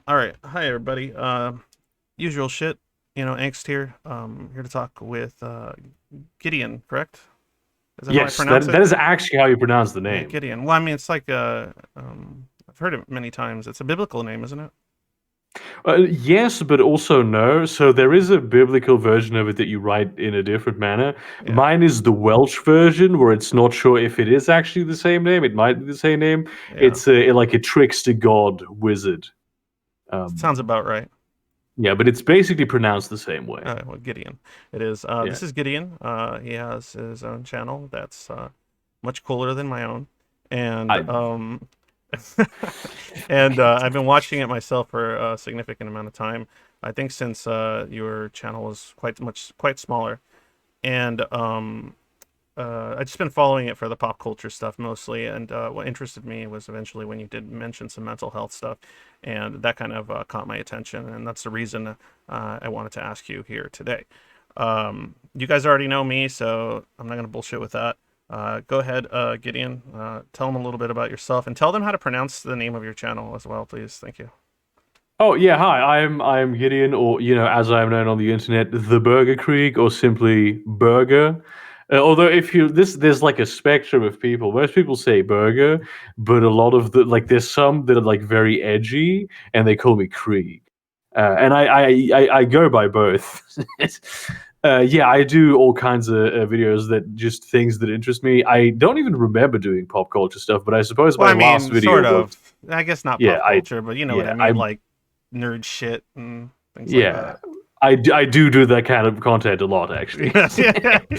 All right. Hi, everybody. Usual shit, angst here. Here to talk with Gideon, correct? Is that how I Yes, pronounce that it? that is actually how you pronounce the Yeah, name. Gideon. Well, I mean, it's like I've heard it many times. It's a biblical name, isn't it? Yes, but also no. So there is a biblical version of it that you write in a different manner. Yeah. Mine is the Welsh version, where it's not sure if it is actually the same name. It might be the same name. Yeah. It's like a trickster god wizard. Um, Sounds about right. yeah, but it's basically pronounced the same way. Well, Gideon. It is. Yeah. This is Gideon. He has his own channel that's much cooler than my own, and I and I've been watching it myself for a significant amount of time. I think since your channel was quite smaller, and I've just been following it for the pop culture stuff mostly. And what interested me was eventually when you did mention some mental health stuff, and that kind of caught my attention, and that's the reason I wanted to ask you here today. You guys already know me, so I'm not gonna bullshit with that. Go ahead, Gideon. Tell them a little bit about yourself and tell them how to pronounce the name of your channel as well, please. Thank you. Oh yeah, hi. I'm Gideon, or as I'm known on the internet, the Burgerkrieg, or simply Burger. Although if you this there's like a spectrum of people. Most people say Burger, but a lot of there's some that are like very edgy, and they call me Krieg. And I go by both. Yeah, I do all kinds of videos that just things that interest me. I don't even remember doing pop culture stuff, but I suppose Well, my I last mean, video sort was of. I guess not yeah, pop I culture, but you know what I yeah, mean, like nerd shit and things like yeah, that. I do that kind of content a lot, actually.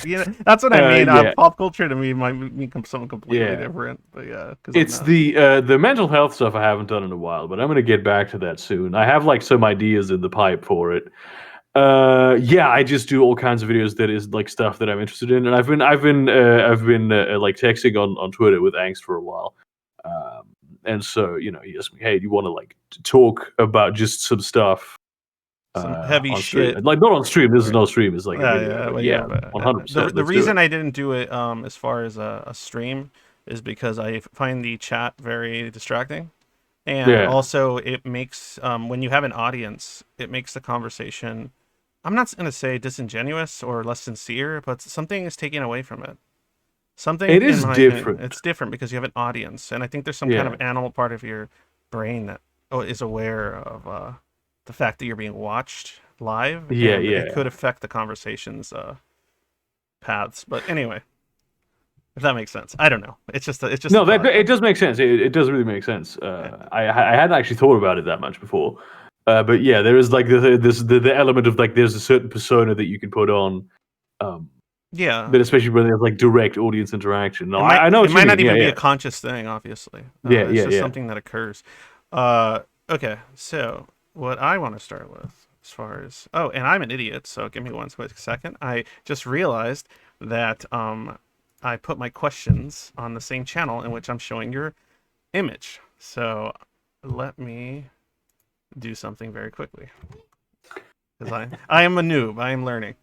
Yeah, that's what I mean. Yeah, Pop culture to me might mean something completely yeah. different, but yeah, because I'm It's not. the mental health stuff I haven't done in a while, but I'm gonna get back to that soon. I have like some ideas in the pipe for it. Yeah, I just do all kinds of videos that is like stuff that I'm interested in, and I've been like texting on Twitter with Angst for a while. Um, and so he asked me, "Hey, do you want to like talk about just some stuff Some heavy on stream? shit. Like not on stream. This is Or, no stream. It's like a video, yeah, but well, yeah, yeah, but 100%. the Let's do reason it. I didn't do it as far as a stream is because I find the chat very distracting, and Yeah, also it makes when you have an audience, it makes the conversation. I'm not going to say disingenuous or less sincere, but something is taken away from it. Something, it in is my opinion, different. it's different because you have an audience, and I think there's some kind of Yeah, animal part of your brain that is aware of the fact that you're being watched live, yeah, and it could yeah. affect the conversation's paths. But anyway, if that makes sense, I don't know. It's just a No, that thought. it does make sense. It does really make sense. Yeah. I hadn't actually thought about it that much before, but yeah, there is like the element of like there's a certain persona that you can put on, um, Yeah. that especially when there's like direct audience interaction. No, It might I know it what you might mean. not Yeah, even be yeah, a conscious thing, obviously. yeah, It's yeah, just yeah. something that occurs. Okay, so what I want to start with, as far as and I'm an idiot, so give me one quick second. I just realized that I put my questions on the same channel in which I'm showing your image. So let me do something very quickly because I am a noob. I am learning,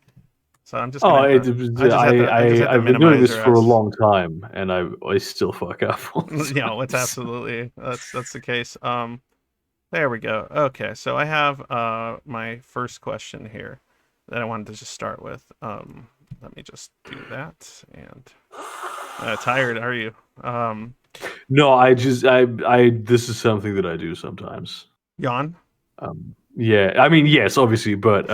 so I'm just gonna Oh, have to. I just have to I've been doing minimize this your for a ass. long time, and I still fuck up all the Yeah, it's time. absolutely that's the case. There we go. Okay, so I have my first question here that I wanted to just start with. Let me just do that. And tired, are you? No, I this is something that I do sometimes. Yawn? Yeah, I mean, yes, obviously, but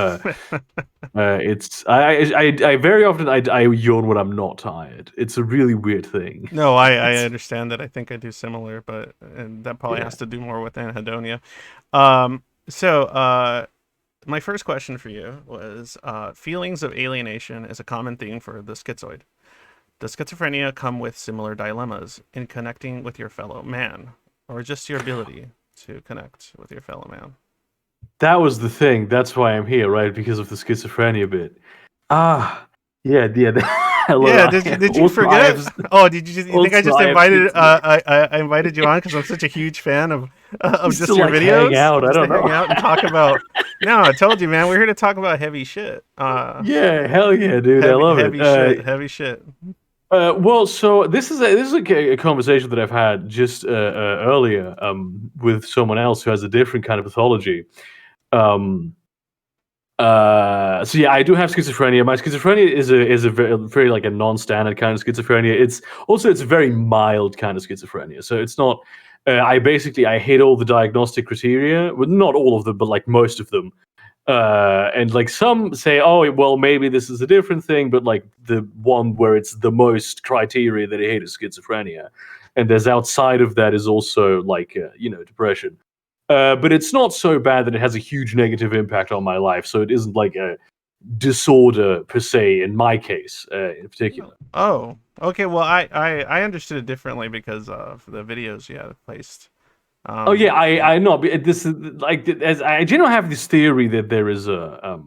it's I very often I yawn when I'm not tired. It's a really weird thing. No, I It's understand that. I think I do similar, but and that probably yeah. has to do more with anhedonia. So my first question for you was feelings of alienation is a common theme for the schizoid. Does schizophrenia come with similar dilemmas in connecting with your fellow man, or just your ability to connect with your fellow man? That was the thing. That's why I'm here, right? Because of the schizophrenia bit. Ah, yeah, yeah. Hello. Yeah, did you Also, I forget? have Oh, did you think I also just I have invited schizophrenia. I invited you on because I'm such a huge fan of Just to just your like hang videos, out. I just to don't know. hang out and talk about. No, I told you, man, we're here to talk about heavy shit. Yeah, hell yeah, dude. I love it. Heavy shit. Well, so this is a conversation that I've had just earlier with someone else who has a different kind of pathology. Um, so yeah, I do have schizophrenia. My schizophrenia is a very like a non-standard kind of schizophrenia. It's a very mild kind of schizophrenia. So it's not. I hit all the diagnostic criteria. Well, not all of them, but like most of them. And like some say, oh well, maybe this is a different thing, but like the one where it's the most criteria that I hate is schizophrenia, and there's outside of that is also like depression. But it's not so bad that it has a huge negative impact on my life. So it isn't like a disorder per se in my case, in particular. Oh, okay. Well, I understood it differently because of the videos you had placed. Oh yeah, Yeah. I know. But this is like as I generally have this theory that there is a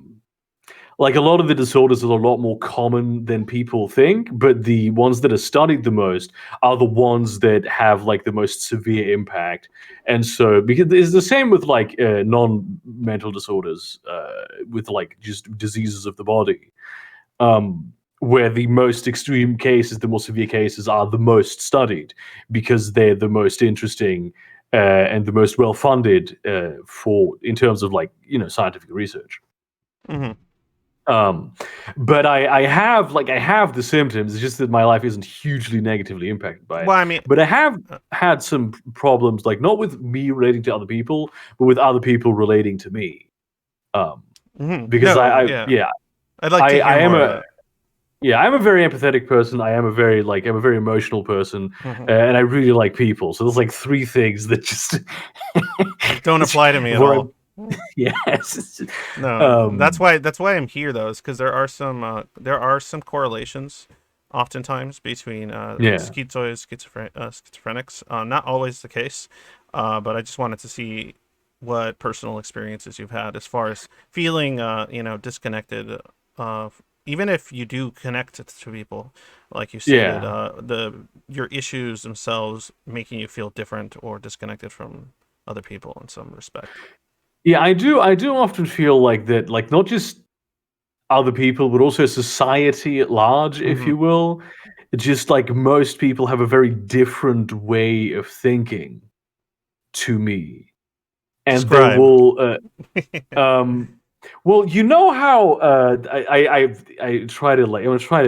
like a lot of the disorders are a lot more common than people think, but the ones that are studied the most are the ones that have like the most severe impact. And so, because it's the same with like non-mental disorders, with like just diseases of the body, where the most extreme cases, the more severe cases, are the most studied because they're the most interesting and the most well-funded for in terms of like scientific research. Hmm. Um, but I have the symptoms. It's just that my life isn't hugely negatively impacted by it. Well, I mean, But I have uh, had some problems, like not with me relating to other people, but with other people relating to me. Um, because no, yeah. I'd like to hear I am more of a that. yeah, I'm a very empathetic person. I'm a very emotional person, Hmm. and I really like people. So there's like three things that just Don't apply to me at where all. I'm, yes. No, um, that's why I'm here though, is because there are some correlations, oftentimes between yeah. schizoids, schizophrenics. Not always the case, but I just wanted to see what personal experiences you've had as far as feeling disconnected. Uh, Even if you do connect to people, like you stated, Yeah. the your issues themselves making you feel different or disconnected from other people in some respect. Yeah, I do often feel like that, like not just other people, but also society at large, if Hmm. you will. Just like most people have a very different way of thinking to me, and they Describe. will. Um, well, you know how I try to like I'm gonna try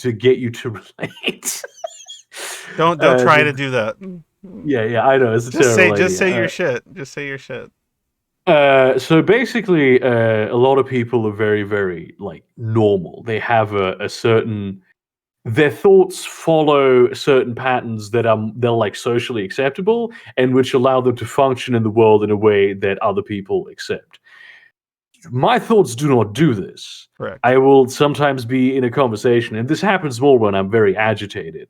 to get you to relate. Don't try To, to do that. yeah, I know it's a terrible Just idea. say your shit. Just say your shit. So basically, a lot of people are very, very like normal. They have a certain their thoughts follow certain patterns that they're like socially acceptable and which allow them to function in the world in a way that other people accept. My thoughts do not do this. Correct. I will sometimes be in a conversation, and this happens more when I'm very agitated.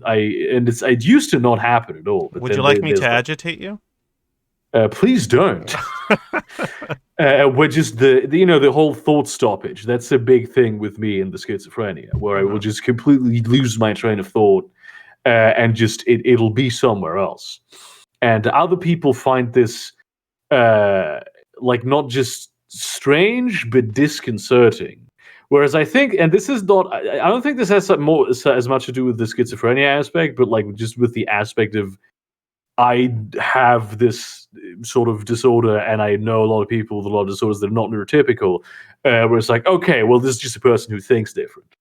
I and it used to not happen at all, but Would you then like me to there's like, agitate you? please don't. We're just the whole thought stoppage. That's a big thing with me in the schizophrenia, where I will Uh-huh. just completely lose my train of thought and just it'll be somewhere else. And other people find this uh, like not just strange but disconcerting. Whereas I think, and this is not, I don't think this has as much to do with the schizophrenia aspect, but like just with the aspect of I have this sort of disorder, and I know a lot of people with a lot of disorders that are not neurotypical. Where it's like, okay, well, this is just a person who thinks different.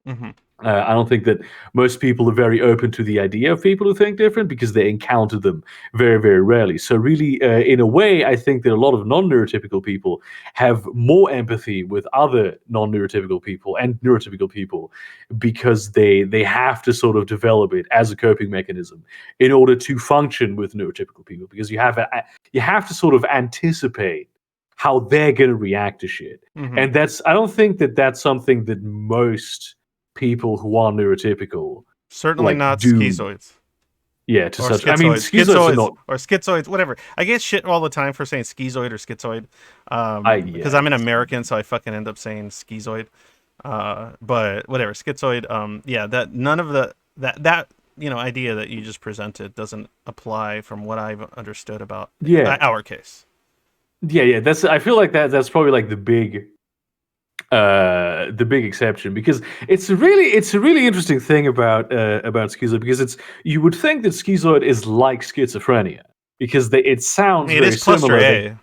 Hmm. I don't think that most people are very open to the idea of people who think different because they encounter them very, very rarely. So, really, in a way, I think that a lot of non neurotypical people have more empathy with other non neurotypical people and neurotypical people because they have to sort of develop it as a coping mechanism in order to function with neurotypical people because you have to sort of anticipate how they're going to react to shit. Hmm. And I don't think that that's something that most people who are neurotypical Certainly like not do schizoids to or such I mean schizoids are not schizoids, whatever. I get shit all the time for saying schizoid or schizoid, because yeah I'm an American, so I fucking end up saying schizoid. But whatever, schizoid. Yeah, that none of that idea that you just presented doesn't apply from what I've understood about yeah our case. yeah that's I feel like that's probably like the big the big exception, because it's a really interesting thing about Schizoid, because it's you would think that Schizoid is like Schizophrenia, because it sounds It is very cluster similar. A.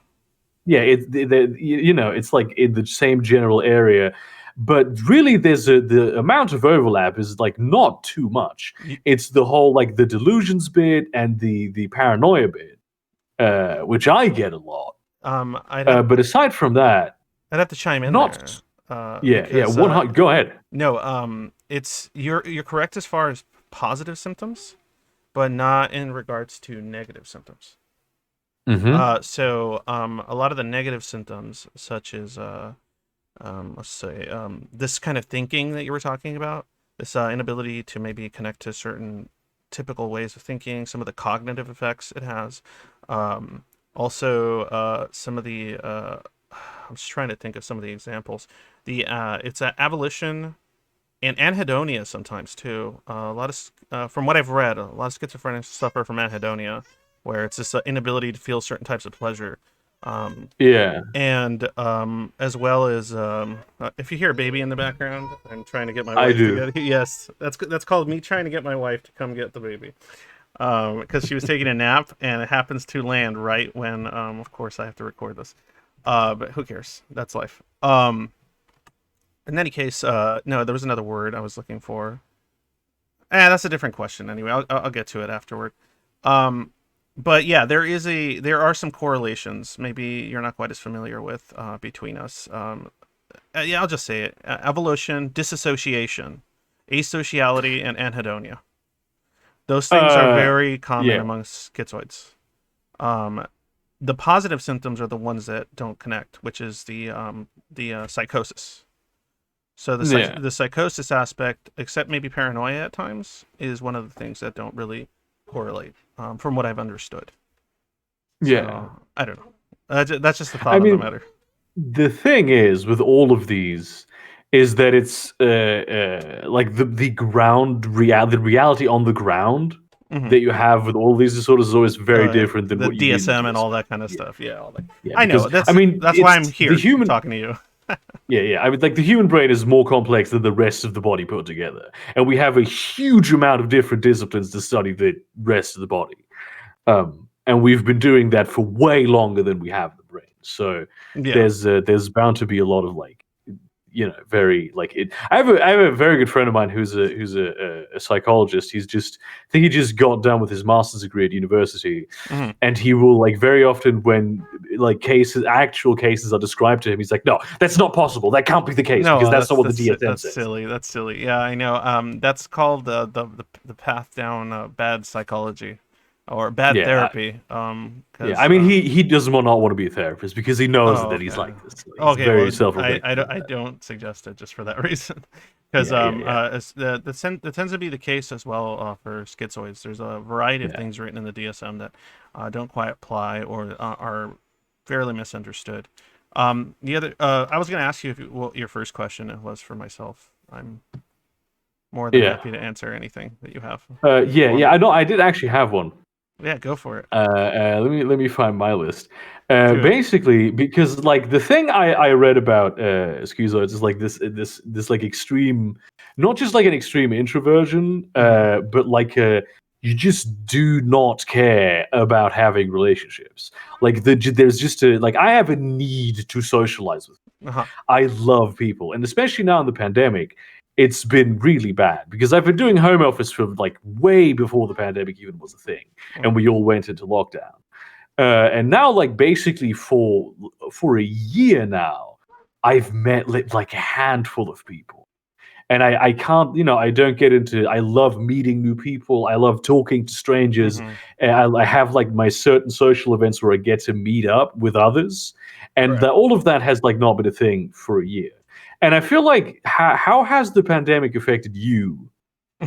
Yeah, it's like in the same general area, but really the amount of overlap is like not too much. You, It's the whole like the delusions bit and the paranoia bit, which I get a lot. I'd have But aside from that, I'd have to chime in not. there, Yeah, because 100. Go ahead. no, it's you're correct as far as positive symptoms, but not in regards to negative symptoms. Mm-hmm. A lot of the negative symptoms, such as let's say this kind of thinking that you were talking about, this inability to maybe connect to certain typical ways of thinking, some of the cognitive effects it has, also some of the I'm just trying to think of some of the examples. The it's abolition and anhedonia sometimes too. A lot of from what I've read, a lot of schizophrenics suffer from anhedonia, where it's this inability to feel certain types of pleasure. Um, Yeah, and as well as if you hear a baby in the background, I'm trying to get my I wife to do. get. Yes, that's called me trying to get my wife to come get the baby, because she was taking a nap and it happens to land right when, of course, I have to record this. But who cares? That's life. In any case, no, there was another word I was looking for. That's a different question. Anyway, I'll get to it afterward. Um, but yeah, there are some correlations. Maybe you're not quite as familiar with between us. Yeah, I'll just say it: evolution, disassociation, asociality, and anhedonia. Those things are Uh, very common yeah, amongst schizoids. Um, the positive symptoms are the ones that don't connect, which is the psychosis. So yeah, the psychosis aspect, except maybe paranoia at times, is one of the things that don't really correlate, from what I've understood. yeah. So I don't know. That's just a I thought on the mean, matter. the thing is with all of these is that it's like the reality on the ground Hmm. that you have with all these disorders is always very different than The what you do in the DSM and all DSM. that kind of Yeah, stuff. Yeah, all that. yeah. I know. Because I mean, That's why I'm it's the here human. talking to you. Yeah, yeah. I mean, like the human brain is more complex than the rest of the body put together, and we have a huge amount of different disciplines to study the rest of the body. And we've been doing that for way longer than we have the brain. So Yeah. there's bound to be a lot of like, very like it. I have a very good friend of mine who's a psychologist. I think he just got done with his master's degree at university, Hmm. and he will like very often when like actual cases are described to him, he's like, no, that's not possible. That can't be the case No, because that's not what the DSM that's says. silly. That's silly. Yeah, I know. That's called the path down bad psychology, or bad Yeah, therapy. yeah, I Because mean, he doesn't want not want to be a therapist because he knows oh, that he's okay. like this. He's Okay, very well, I, self-reflective I, don't- about I that. don't suggest it just for that reason. Because Yeah, yeah, yeah, that tends to be the case as well for schizoids. There's a variety of yeah, things written in the DSM that don't quite apply or are fairly misunderstood. The other, I was going to ask you what your first question was for myself. I'm more than yeah. happy to answer anything that you have Yeah, for yeah. me. I know. I did actually have one. Yeah, go for it. Let me find my list. Do it. Basically, because like the thing I read about schizoids is like this like extreme, not just like an extreme introversion, Hmm. but like you just do not care about having relationships. Like there's just a like I have a need to socialize with. Uh-huh. I love people, and especially now in the pandemic, it's been really bad because I've been doing home office for like way before the pandemic even was a thing, and Hmm. we all went into lockdown. And now, like basically for a year now, I've met like a handful of people, and I can't, I don't get into. I love meeting new people. I love talking to strangers. Hmm. And I have like my certain social events where I get to meet up with others, and Right. all of that has like not been a thing for a year. And I feel like how has the pandemic affected you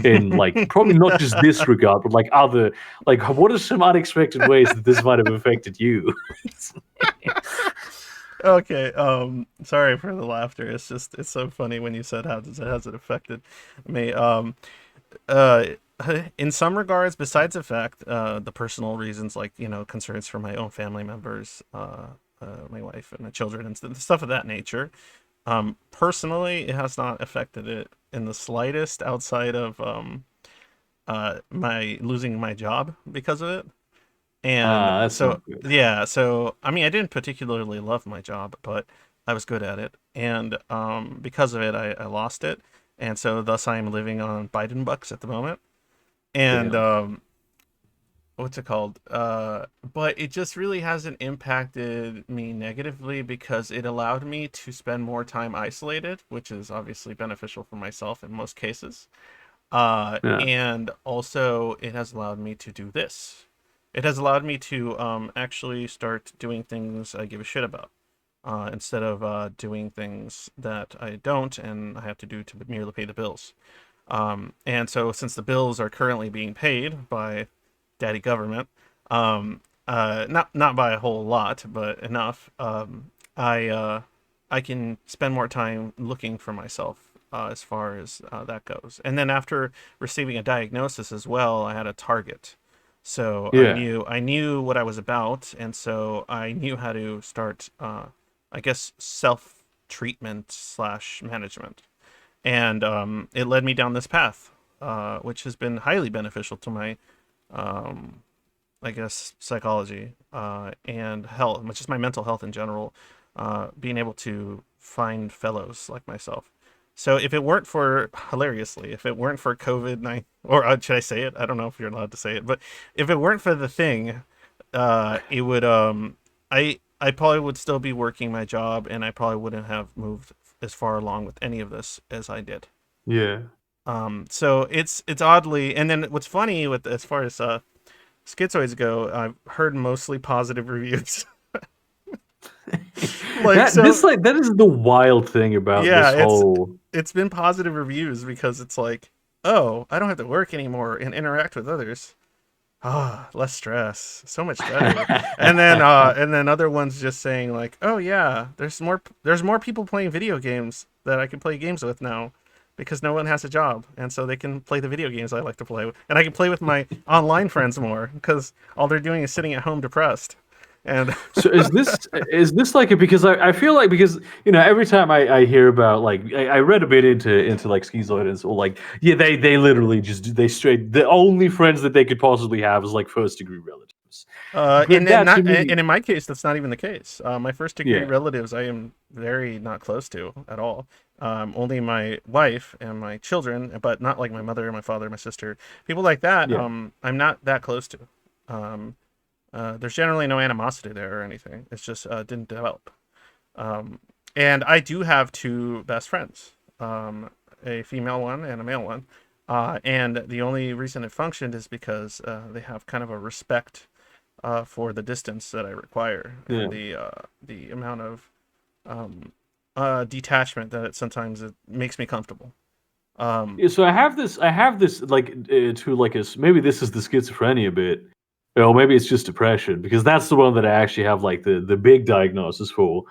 in like probably not just this regard, but like other like what are some unexpected ways that this might have affected you? Okay. Sorry for the laughter. It's just it's so funny when you said has it affected me. Uh, in some regards, besides the fact, the personal reasons, like concerns for my own family members, my wife and my children, and stuff of that nature. Personally, it has not affected it in the slightest outside of my losing my job because of it. And That's so not good. yeah, so I mean, I didn't particularly love my job, but I was good at it, and because of it, I lost it, and so thus I am living on Biden bucks at the moment. And Damn. what's it called? But it just really hasn't impacted me negatively because it allowed me to spend more time isolated, which is obviously beneficial for myself in most cases. Yeah. And also, it has allowed me to do this. It has allowed me to actually start doing things I give a shit about instead of doing things that I don't and I have to do to merely pay the bills. And so, since the bills are currently being paid by daddy government, not by a whole lot, but enough, I can spend more time looking for myself as far as that goes. And then after receiving a diagnosis as well, I had a target. So Yeah. I knew what I was about, and so I knew how to start, I guess, self treatment slash management, and it led me down this path, which has been highly beneficial to my, um, I guess, psychology and health, which is my mental health in general. Being able to find fellows like myself. So if it weren't for hilariously, if it weren't for COVID-19, or should I say it? I don't know if you're allowed to say it, but if it weren't for the thing, it would I probably would still be working my job, and I probably wouldn't have moved as far along with any of this as I did. Yeah. So it's oddly, and then what's funny with as far as schizoids go, I've heard mostly positive reviews. Like so, That is the wild thing about yeah, this whole. it's been positive reviews because it's like, oh, I don't have to work anymore and interact with others. Ah, less stress, so much better. And then other ones just saying like, oh yeah, there's more people playing video games that I can play games with now because no one has a job, and so they can play the video games I like to play, and I can play with my online friends more because all they're doing is sitting at home depressed. And So is this like a, because I feel like, because every time I hear about, like, I read a bit into like Schizoid, and so, like, yeah, they literally just, they straight, the only friends that they could possibly have is like first degree relatives. But and then that to not, me, and in my case, that's not even the case. My first degree yeah, relatives, I am very not close to at all. Only my wife and my children, but not like my mother, my father, my sister, people like that. yeah. I'm not that close to. Um, there's generally no animosity there or anything. It's just didn't develop. Um, and I do have two best friends, a female one and a male one. And the only reason it functioned is because they have kind of a respect for the distance that I require and Yeah. the amount of detachment that sometimes it makes me comfortable. Um, Yeah, so I have this like, to like maybe this is the schizophrenia bit, or maybe it's just depression, because that's the one that I actually have like the big diagnosis for,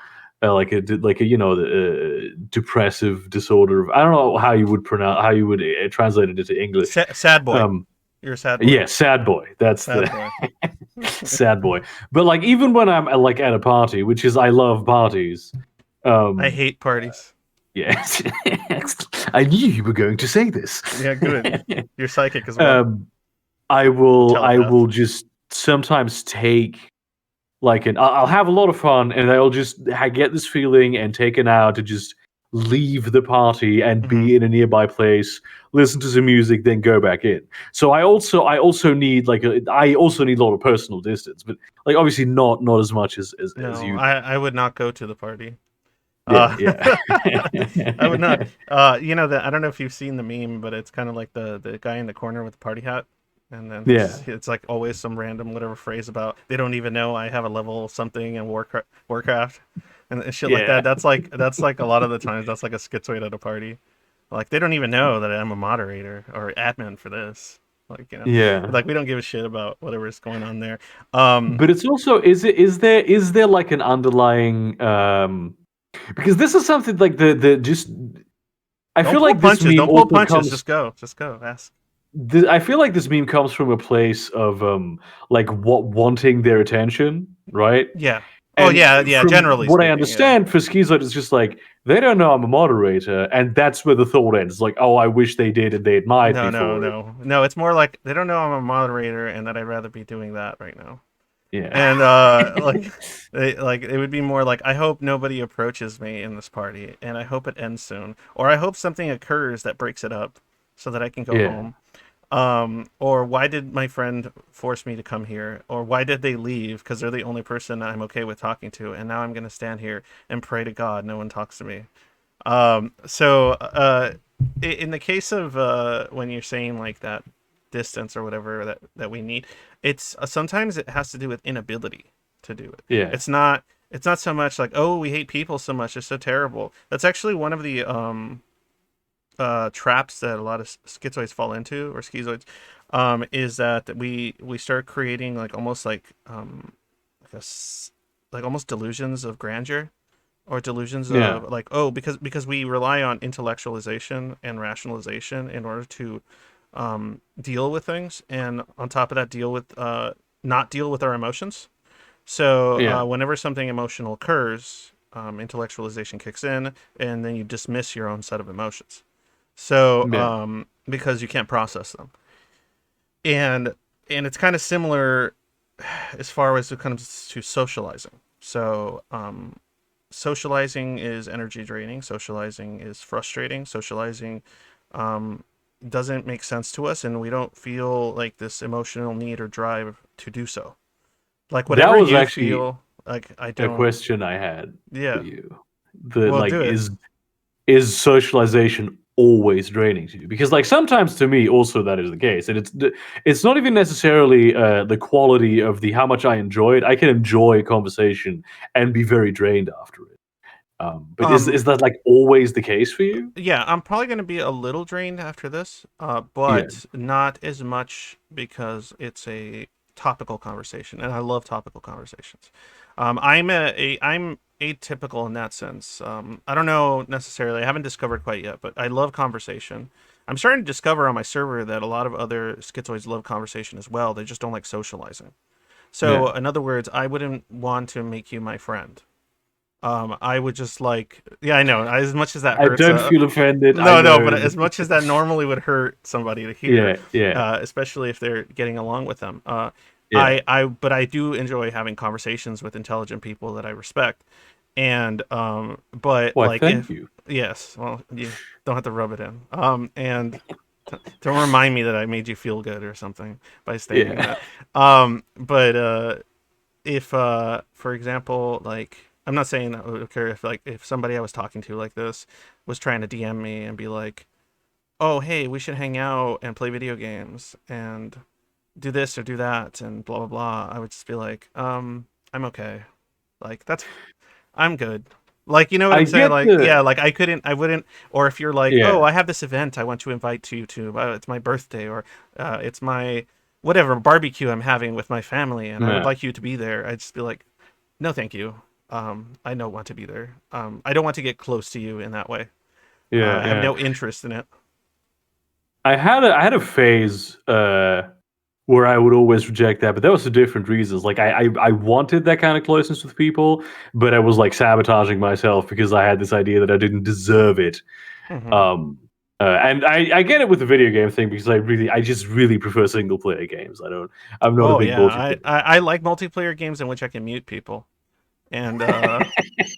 like like a, the depressive disorder of, I don't know how you would pronounce, how you would translate it into English. sad boy, Um, you're a sad boy, yeah, sad boy. That's sad the boy. sad boy. But like, even when I'm like at a party, which is, I love parties. I Um, hate parties. yes, I knew you were going to say this. Yeah, good. You're psychic as well. um, I will Telepath. just sometimes take like I'll have a lot of fun, and I'll just get this feeling and take an hour to just leave the party and Hmm. be in a nearby place, listen to some music, then go back in. So I also need like I also need a lot of personal distance, but like, obviously not as much as No, you do. I would not go to the party. Yeah, Uh, yeah, I would not. You know that I don't know if you've seen the meme, but it's kind of like the guy in the corner with the party hat, and then yeah, it's like always some random whatever phrase about they don't even know I have a level something in Warcraft, and shit like yeah, that. That's like a lot of the times that's like a schizoid at a party. Like they don't even know that I'm a moderator or admin for this. Like yeah. like we don't give a shit about whatever's going on there. Um, But it's also, is there like an underlying, because this is something like the just, I don't feel pull like this punches. meme Don't pull also punches. comes, Just go. Just go. Ask. I feel like this meme comes from a place of like, what, wanting their attention, right? Yeah. Oh And yeah, yeah. from Generally what I speaking, yeah. understand, for Schizoid, it's just like they don't know I'm a moderator, and that's where the thought ends. Like, oh, I wish they did, and they admired No, me no, for it. no, no. It's more like they don't know I'm a moderator and that I'd rather be doing that right now. Yeah, And like, like it would be more like I hope nobody approaches me in this party, and I hope it ends soon, or I hope something occurs that breaks it up, so that I can go yeah, home. Or why did my friend force me to come here? Or why did they leave? Because they're the only person I'm okay with talking to, and now I'm gonna stand here and pray to God no one talks to me. In the case of when you're saying like that distance or whatever that we need, it's sometimes it has to do with inability to do it. yeah, It's not so much like, oh, we hate people so much, it's so terrible. That's actually one of the traps that a lot of schizoids fall into, or schizoids, is that we start creating like almost like like almost delusions of grandeur, or delusions yeah, of like, oh, because we rely on intellectualization and rationalization in order to deal with things, and on top of that deal with not deal with our emotions. So yeah, whenever something emotional occurs, intellectualization kicks in, and then you dismiss your own set of emotions. So yeah. because you can't process them, and it's kind of similar as far as it comes to socializing. So socializing is energy draining. Socializing is frustrating. Socializing um, doesn't make sense to us, and we don't feel like this emotional need or drive to do so. Like That whatever was you actually feel, like I a don't. question I had for Yeah, you. The well, like do it. is socialization always draining to you? Because like sometimes to me also that is the case, and it's not even necessarily the quality of the how much I enjoy it. I can enjoy conversation and be very drained after it. But is Um, that like always the case for you? yeah, I'm probably going to be a little drained after this, Yeah, but not as much because it's a topical conversation, and I love topical conversations. I'm atypical in that sense. I don't know necessarily. I haven't discovered quite yet, but I love conversation. I'm starting to discover on my server that a lot of other schizoids love conversation as well. They just don't like socializing. yeah. So, in other words, I wouldn't want to make you my friend. I would just like, yeah, I know. As much as that I hurts, don't feel offended. I no, no, but know. as much as that normally would hurt somebody to hear, Yeah, yeah, especially if they're getting along with them, yeah. but I do enjoy having conversations with intelligent people that I respect, and but Why, like thank if you. yes, well, you don't have to rub it in, and don't remind me that I made you feel good or something by stating Yeah. that, but if for example, like I'm not saying that would occur if like if somebody I was talking to like this was trying to DM me and be like, oh hey, we should hang out and play video games and do this or do that and blah blah blah, I would just be like, I'm okay, like that's I'm good. Like, you know what I I'm saying? get Like, yeah, the like I wouldn't. Or if you're like, oh, yeah, I have this event I want to invite you to. It's my birthday, or it's my whatever barbecue I'm having with my family, and I would yeah, like you to be there. I'd just be like, no, thank you. I don't want to be there. I don't want to get close to you in that way. yeah, I have yeah. no interest in it. I had a phase where I would always reject that, but that was for different reasons. Like I wanted that kind of closeness with people, but I was like sabotaging myself because I had this idea that I didn't deserve it. Hmm. Um, and I get it with the video game thing because I just really prefer single player games. I'm not a Oh big yeah, multiplayer. I like multiplayer games in which I can mute people. And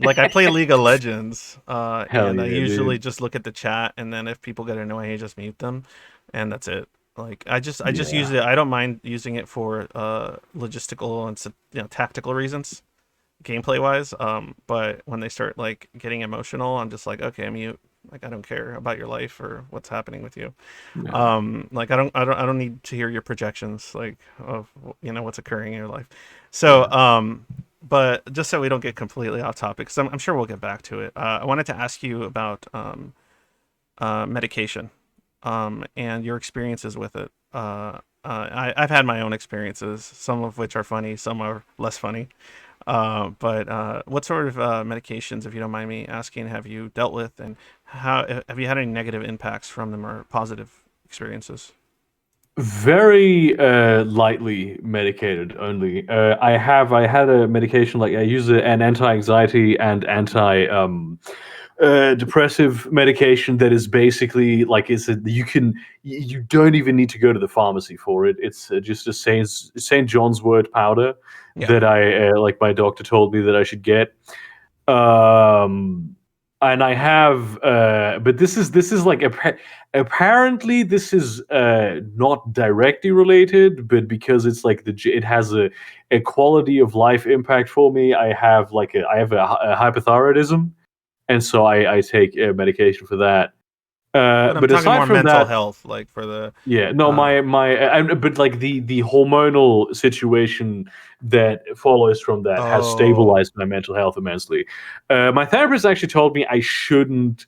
like I play League of Legends, Hell and I yeah, usually dude. just look at the chat, and then if people get annoying, I just mute them, and that's it. Like I just use Yeah, it. I don't mind using it for logistical and tactical reasons, gameplay wise. But when they start like getting emotional, I'm just like, okay, mute. Like I don't care about your life or what's happening with you. yeah, Like I don't need to hear your projections like of what's occurring in your life. So yeah. but just so we don't get completely off topic, 'cause I'm sure we'll get back to it. I wanted to ask you about medication, and your experiences with it. I've had my own experiences, some of which are funny, some are less funny. But what sort of medications, if you don't mind me asking, have you dealt with, and how have you had any negative impacts from them or positive experiences? Very lightly medicated only. I had a medication like I use an anti-anxiety and anti depressive medication that is basically like you don't even need to go to the pharmacy for it. It's just a Saint John's Wort powder Yeah. that I like my doctor told me that I should get. Um, and I have, but this is like apparently this is not directly related, but because it's like it has a quality of life impact for me. I have a hypothyroidism, and so I take medication for that. But I'm But talking aside more from mental that, health, like for the yeah, no, uh but like the hormonal situation that follows from that has oh stabilized my mental health immensely. My therapist actually told me I shouldn't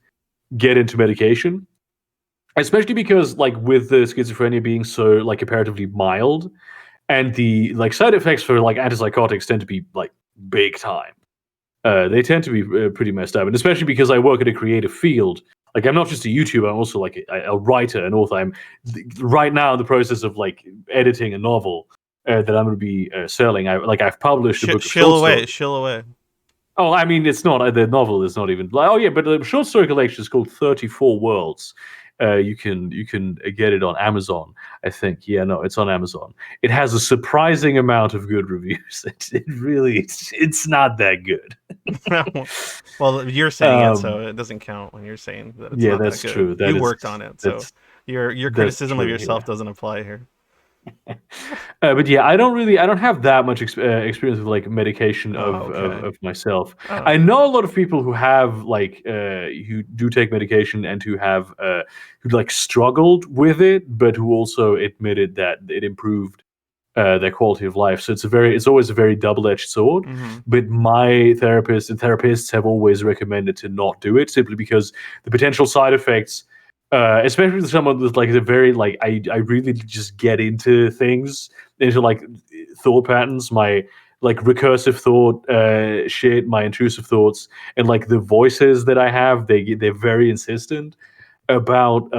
get into medication, especially because like with the schizophrenia being so like comparatively mild, and the like side effects for like antipsychotics tend to be like big time. They tend to be pretty messed up, and especially because I work in a creative field. Like I'm not just a YouTuber; I'm also like a writer, and author. I'm right now in the process of like editing a novel that I'm going to be selling. I've published a book of short stories. shill away. Oh, I mean, it's not the novel is not even like, oh yeah, but the short story collection is called 34 Worlds. You can get it on Amazon, I think. Yeah, no, it's on Amazon. It has a surprising amount of good reviews. It really it's not that good. Well, you're saying it, so Um, it doesn't count when you're saying that it's yeah, not that that's good. true. You worked on it, so That's your that's criticism of true. yourself Yeah. doesn't apply here. But yeah, I don't have that much experience with like medication Oh, okay. of myself. Oh, I know a lot of people who have like who do take medication and who like struggled with it, but who also admitted that it improved their quality of life. So it's always a very double-edged sword. mm-hmm. But my therapist and therapists have always recommended to not do it simply because the potential side effects, especially with someone with like a very like I really just get into things, into like thought patterns, my like recursive thought shit, my intrusive thoughts, and like the voices that I have, they're very insistent about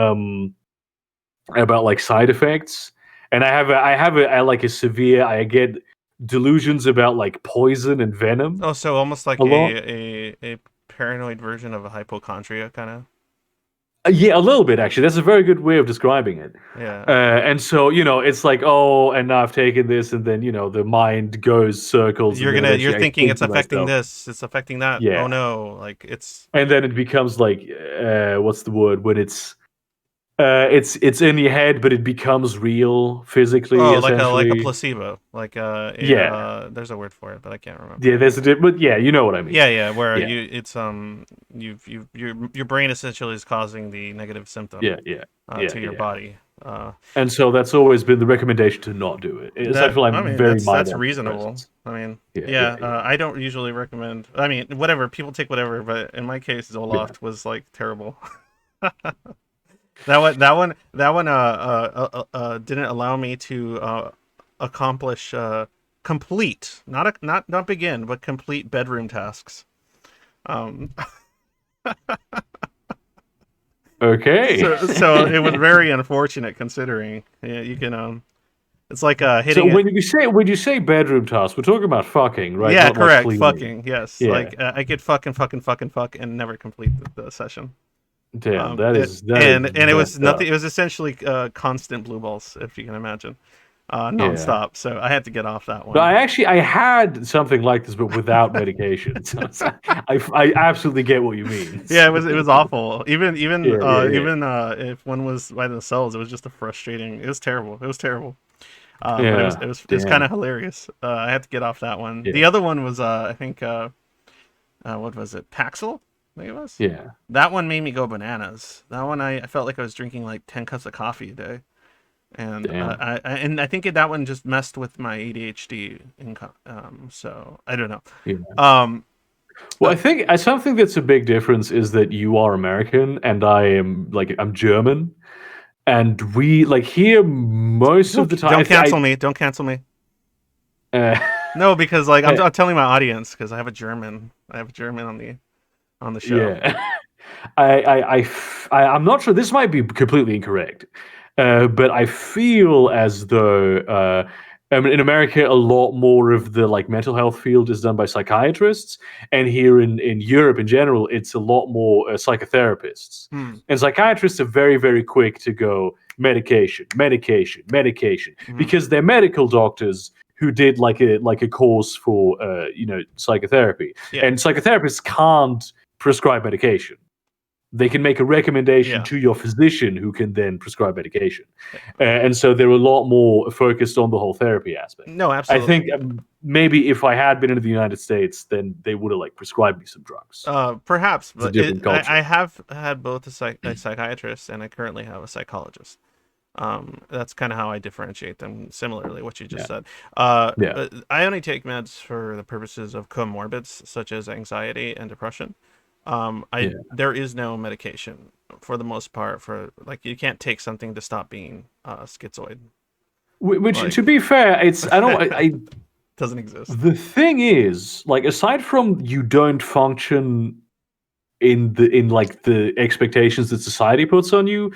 like side effects. And I like a severe, I get delusions about like poison and venom Oh, so almost like a lot. a paranoid version of a hypochondria, kind of. Yeah, a little bit actually. That's a very good way of describing it. Yeah. And so, it's like, oh, and now I've taken this, and then, the mind goes circles, and then You're eventually I thinking think it's to affecting myself, this, it's affecting that. Oh yeah. no, like it's And then it becomes like, what's the word when it's in your head, but it becomes real physically, oh like a essentially. placebo, like Yeah. there's a word for it, but I can't remember Yeah, it. there's but yeah, you know what I mean. Yeah, yeah, where Yeah. your brain essentially is causing the negative symptom Yeah, yeah, yeah, to your yeah. body. And so that's always been the recommendation to not do it. Aside That from I like mean very minor that's reasonable. antidepressants. I mean, Yeah, yeah, yeah, yeah, I don't usually recommend. I mean, whatever people take whatever, but in my case, yeah. Zoloft was like terrible. That one didn't allow me to accomplish complete, not begin, but complete bedroom tasks. Um, Okay. so it was very unfortunate considering yeah, you can it's like So hitting it. when you say bedroom tasks, we're talking about fucking, right? Yeah, Not like correct. cleaning. Fucking yes. Yeah. Like I could fuck and never complete the session. Damn, that is And it was messed nothing. up. It was essentially constant blue balls, if you can imagine, Yeah. nonstop. So I had to get off that But one. I had something like this, but without medication. So I absolutely get what you mean. Yeah, it was awful. Yeah, yeah, yeah. Even if one was by themselves, it was just a frustrating. It was terrible. It was terrible. But Yeah. it was kind of Damn. hilarious. I had to get off that one. Yeah. The other one was I think what was it? Paxil, I think it was. Yeah. That one made me go bananas. That one I felt like I was drinking like 10 cups of coffee a day, and Damn. I think that one just messed with my ADHD. So I don't know. Yeah. Um, Well, uh, I think something that's a big difference is that you are American and I'm German, and we like here most of the time. don't cancel me. Don't cancel me. Uh, No, because like uh, I'm telling my audience because I have a German. I have a German on the show. yeah, I'm not sure. This might be completely incorrect, But I feel as though I mean, in America, a lot more of the like mental health field is done by psychiatrists, and here in Europe in general, it's a lot more psychotherapists. Hmm. And psychiatrists are very, very quick to go medication, medication, medication, Hmm. because they're medical doctors who did like a course for psychotherapy, Yeah. and psychotherapists can't prescribe medication. They can make a recommendation Yeah. to your physician who can then prescribe medication. And so they're a lot more focused on the whole therapy aspect. No, I absolutely. think maybe if I had been in the United States, then they would have like prescribed me some drugs. Perhaps, It's a but different culture. I have had both a psychiatrist and I currently have a psychologist. That's kind of how I differentiate them. Similarly, what you just Yeah. said. Yeah. But I only take meds for the purposes of comorbids such as anxiety and depression. Yeah. There is no medication for the most part for like you can't take something to stop being schizoid. Which, Like to be fair, it's I don't I doesn't exist. the thing is, like, aside from you don't function in like the expectations that society puts on you,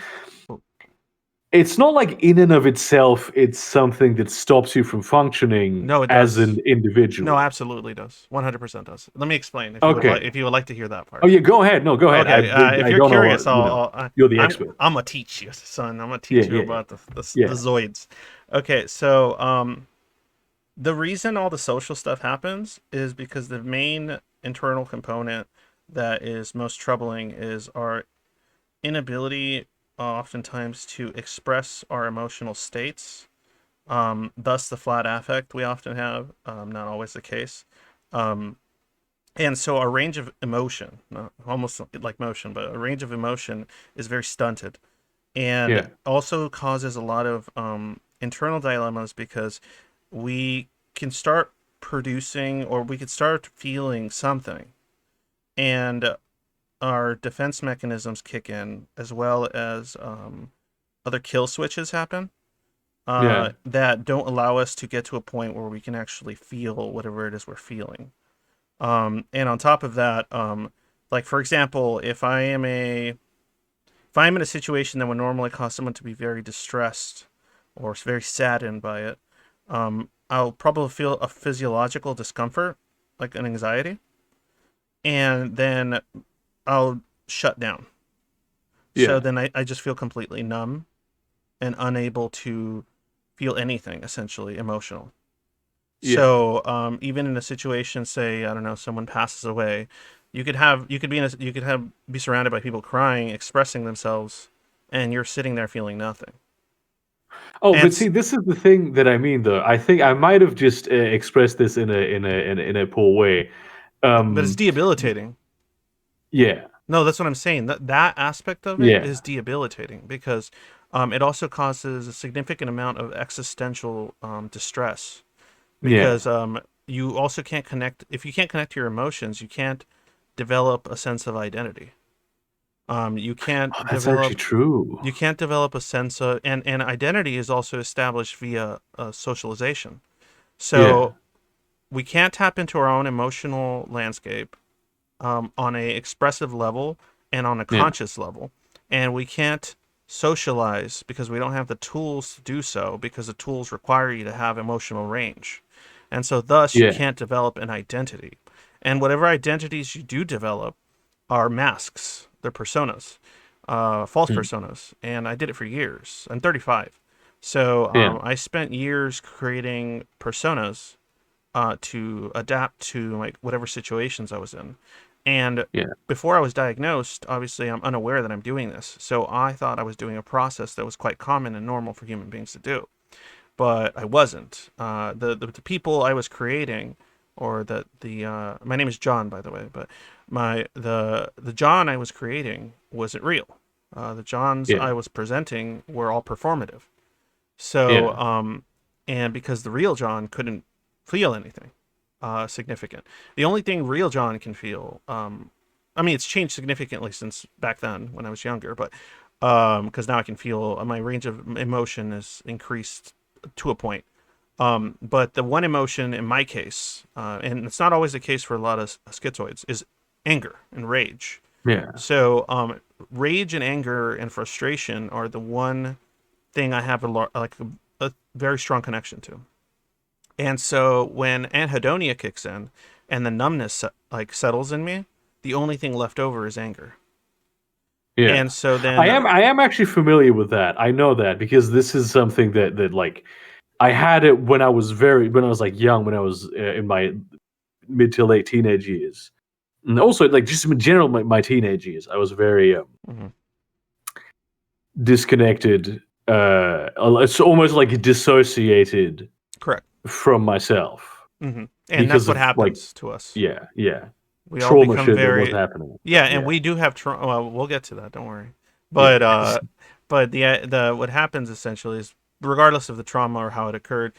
it's not like in and of itself it's something that stops you from functioning No, it as an does. No, individual. absolutely does. 100% does. Let me explain if you would like Okay. if you would like to hear that Oh part. yeah, go ahead. No, go ahead. Okay, if I you're don't know what curious, you're the I'm expert. I'm gonna teach you, son. I'm gonna Yeah, teach you yeah, about the yeah, Zoids. Okay, so the reason all the social stuff happens is because the main internal component that is most troubling is our inability, oftentimes, to express our emotional states. Thus, the flat affect we often have. Not always the case. Um, and so our range of emotion, almost like motion, but a range of emotion is very stunted, and yeah, also causes a lot of internal dilemmas because we can start producing or we could start feeling something, and our defense mechanisms kick in as well as other kill switches happen yeah, that don't allow us to get to a point where we can actually feel whatever it is we're feeling. And on top of that, like for example, if I'm in a situation that would normally cause someone to be very distressed or very saddened by it, I'll probably feel a physiological discomfort, like an anxiety, and then I'll shut down. So yeah, then I just feel completely numb and unable to feel anything essentially emotional. yeah. So even in a situation, say I don't know, someone passes away, you could be in a, you could have be surrounded by people crying, expressing themselves, and you're sitting there feeling nothing. Oh, And but see, this is the thing that I mean, though. I think I might have just expressed this in a poor way. but it's Um, debilitating. yeah, No, that's what I'm saying. That aspect of it yeah, is debilitating because it also causes a significant amount of existential distress yeah. because you also can't connect. If you can't connect to your emotions, you can't develop a sense of identity. You Oh, can't that's actually develop true. you can't develop a sense of and identity is also established via socialization. Yeah, So we can't tap into our own emotional landscape on a expressive level and on a yeah, conscious level, and we can't socialize because we don't have the tools to do so because the tools require you to have emotional range, and so thus you yeah, can't develop an identity, and whatever identities you do develop are masks, they're personas, false mm, personas, and I did it for years. I'm 35, so yeah, I spent years creating personas to adapt to like whatever situations I was in. And yeah. before I was diagnosed, obviously I'm unaware that I'm doing this. So I thought I was doing a process that was quite common and normal for human beings to do, but I wasn't. The people I was creating, or the my name is John, by the way, but the John I was creating wasn't real. The Johns Yeah, I was presenting were all performative. So, yeah, and because the real John couldn't feel anything significant, the only thing real John can feel, I mean, it's changed significantly since back then when I was younger, but because now I can feel my range of emotion is increased to a point. But the one emotion in my case, and it's not always the case for a lot of schizoids, is anger and rage. yeah, So, rage and anger and frustration are the one thing I have a very strong connection to. And so when anhedonia kicks in and the numbness like settles in me, the only thing left over is anger. Yeah. And so I then, am I am actually familiar with that. I know that because this is something that like I had it when I was like young, when I was in my mid to late teenage years. And also like just in general my teenage years, I was very mhm, disconnected, it's almost like dissociated correct. from myself And that's because what of like happens to us. yeah, We all trauma become shit that was very, happening at the yeah, time. and Yeah, we do have trauma. Well, we'll get to that. Don't worry. yeah, But yeah. the what happens essentially is, regardless of the trauma or how it occurred,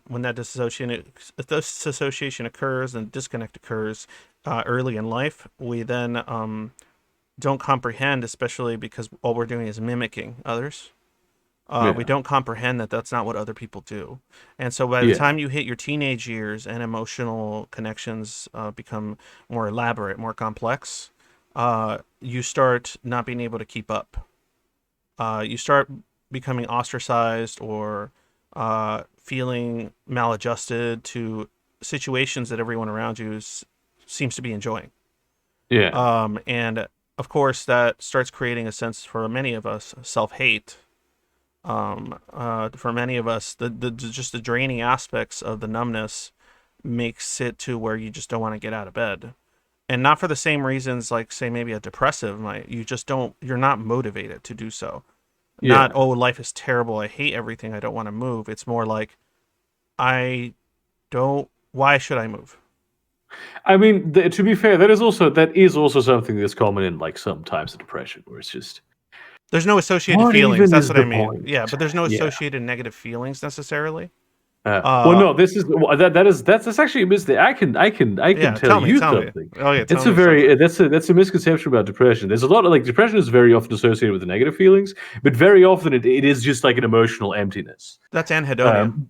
when that disassociation occurs and disconnect occurs early in life, we then don't comprehend, especially because all we're doing is mimicking others. We Yeah, don't comprehend that that's not what other people do. And so by the yeah, time you hit your teenage years and emotional connections become more elaborate, more complex, you start not being able to keep up. You start becoming ostracized or feeling maladjusted to situations that everyone around you seems to be enjoying. yeah, And of course, that starts creating a sense for many of us self hate. For many of us, the just the draining aspects of the numbness makes it to where you just don't want to get out of bed, and not for the same reasons like say maybe a depressive might. You just don't. You're not motivated to do so. Not, yeah. oh, life is terrible, I hate everything, I don't want to move. It's more like, I don't. Why should I move? I mean, to be fair, that is also something that's common in like some types of depression, where it's just There's no associated what feelings. even That's is what I the mean. point? Yeah, but there's no Yeah. associated negative feelings necessarily. Well, Uh, no, this is that's actually a mistake. I can yeah. tell Tell me. you Tell me. something. Oh yeah. Tell It's a me very something. that's a misconception about depression. There's a lot of like depression is very often associated with the negative feelings, but very often it is just like an emotional emptiness. That's anhedonia. Um,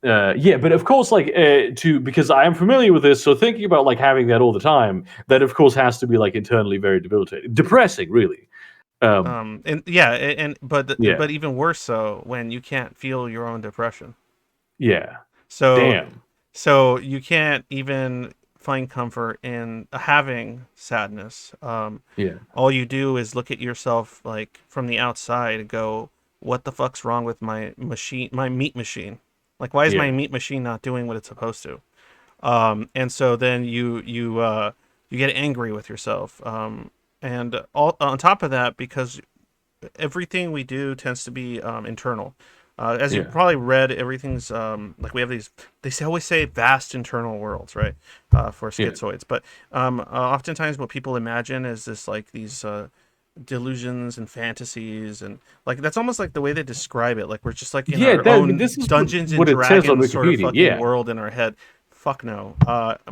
yeah, but of course, like to because I am familiar with this, so thinking about like having that all the time, that of course has to be like internally very debilitating, depressing, really. Um, And yeah, yeah, but even worse so when you can't feel your own depression. yeah, So damn, you can't even find comfort in having sadness. yeah, All you do is look at yourself like from the outside and go, "What the fuck's wrong with my machine, my meat machine? Like, why is my yeah, meat machine not doing what it's supposed to?" And so then you get angry with yourself. And all on top of that, because everything we do tends to be internal. As you've yeah, probably read, everything's like we have these. Always say vast internal worlds, right? For yeah, schizoids, but oftentimes what people imagine is this like these delusions and fantasies, and like that's almost like the way they describe it. Like we're just like in yeah. our That, I mean, own this is Dungeons and what it says on Dragons sort of Wikipedia. fucking Yeah, world in our head. Fuck no.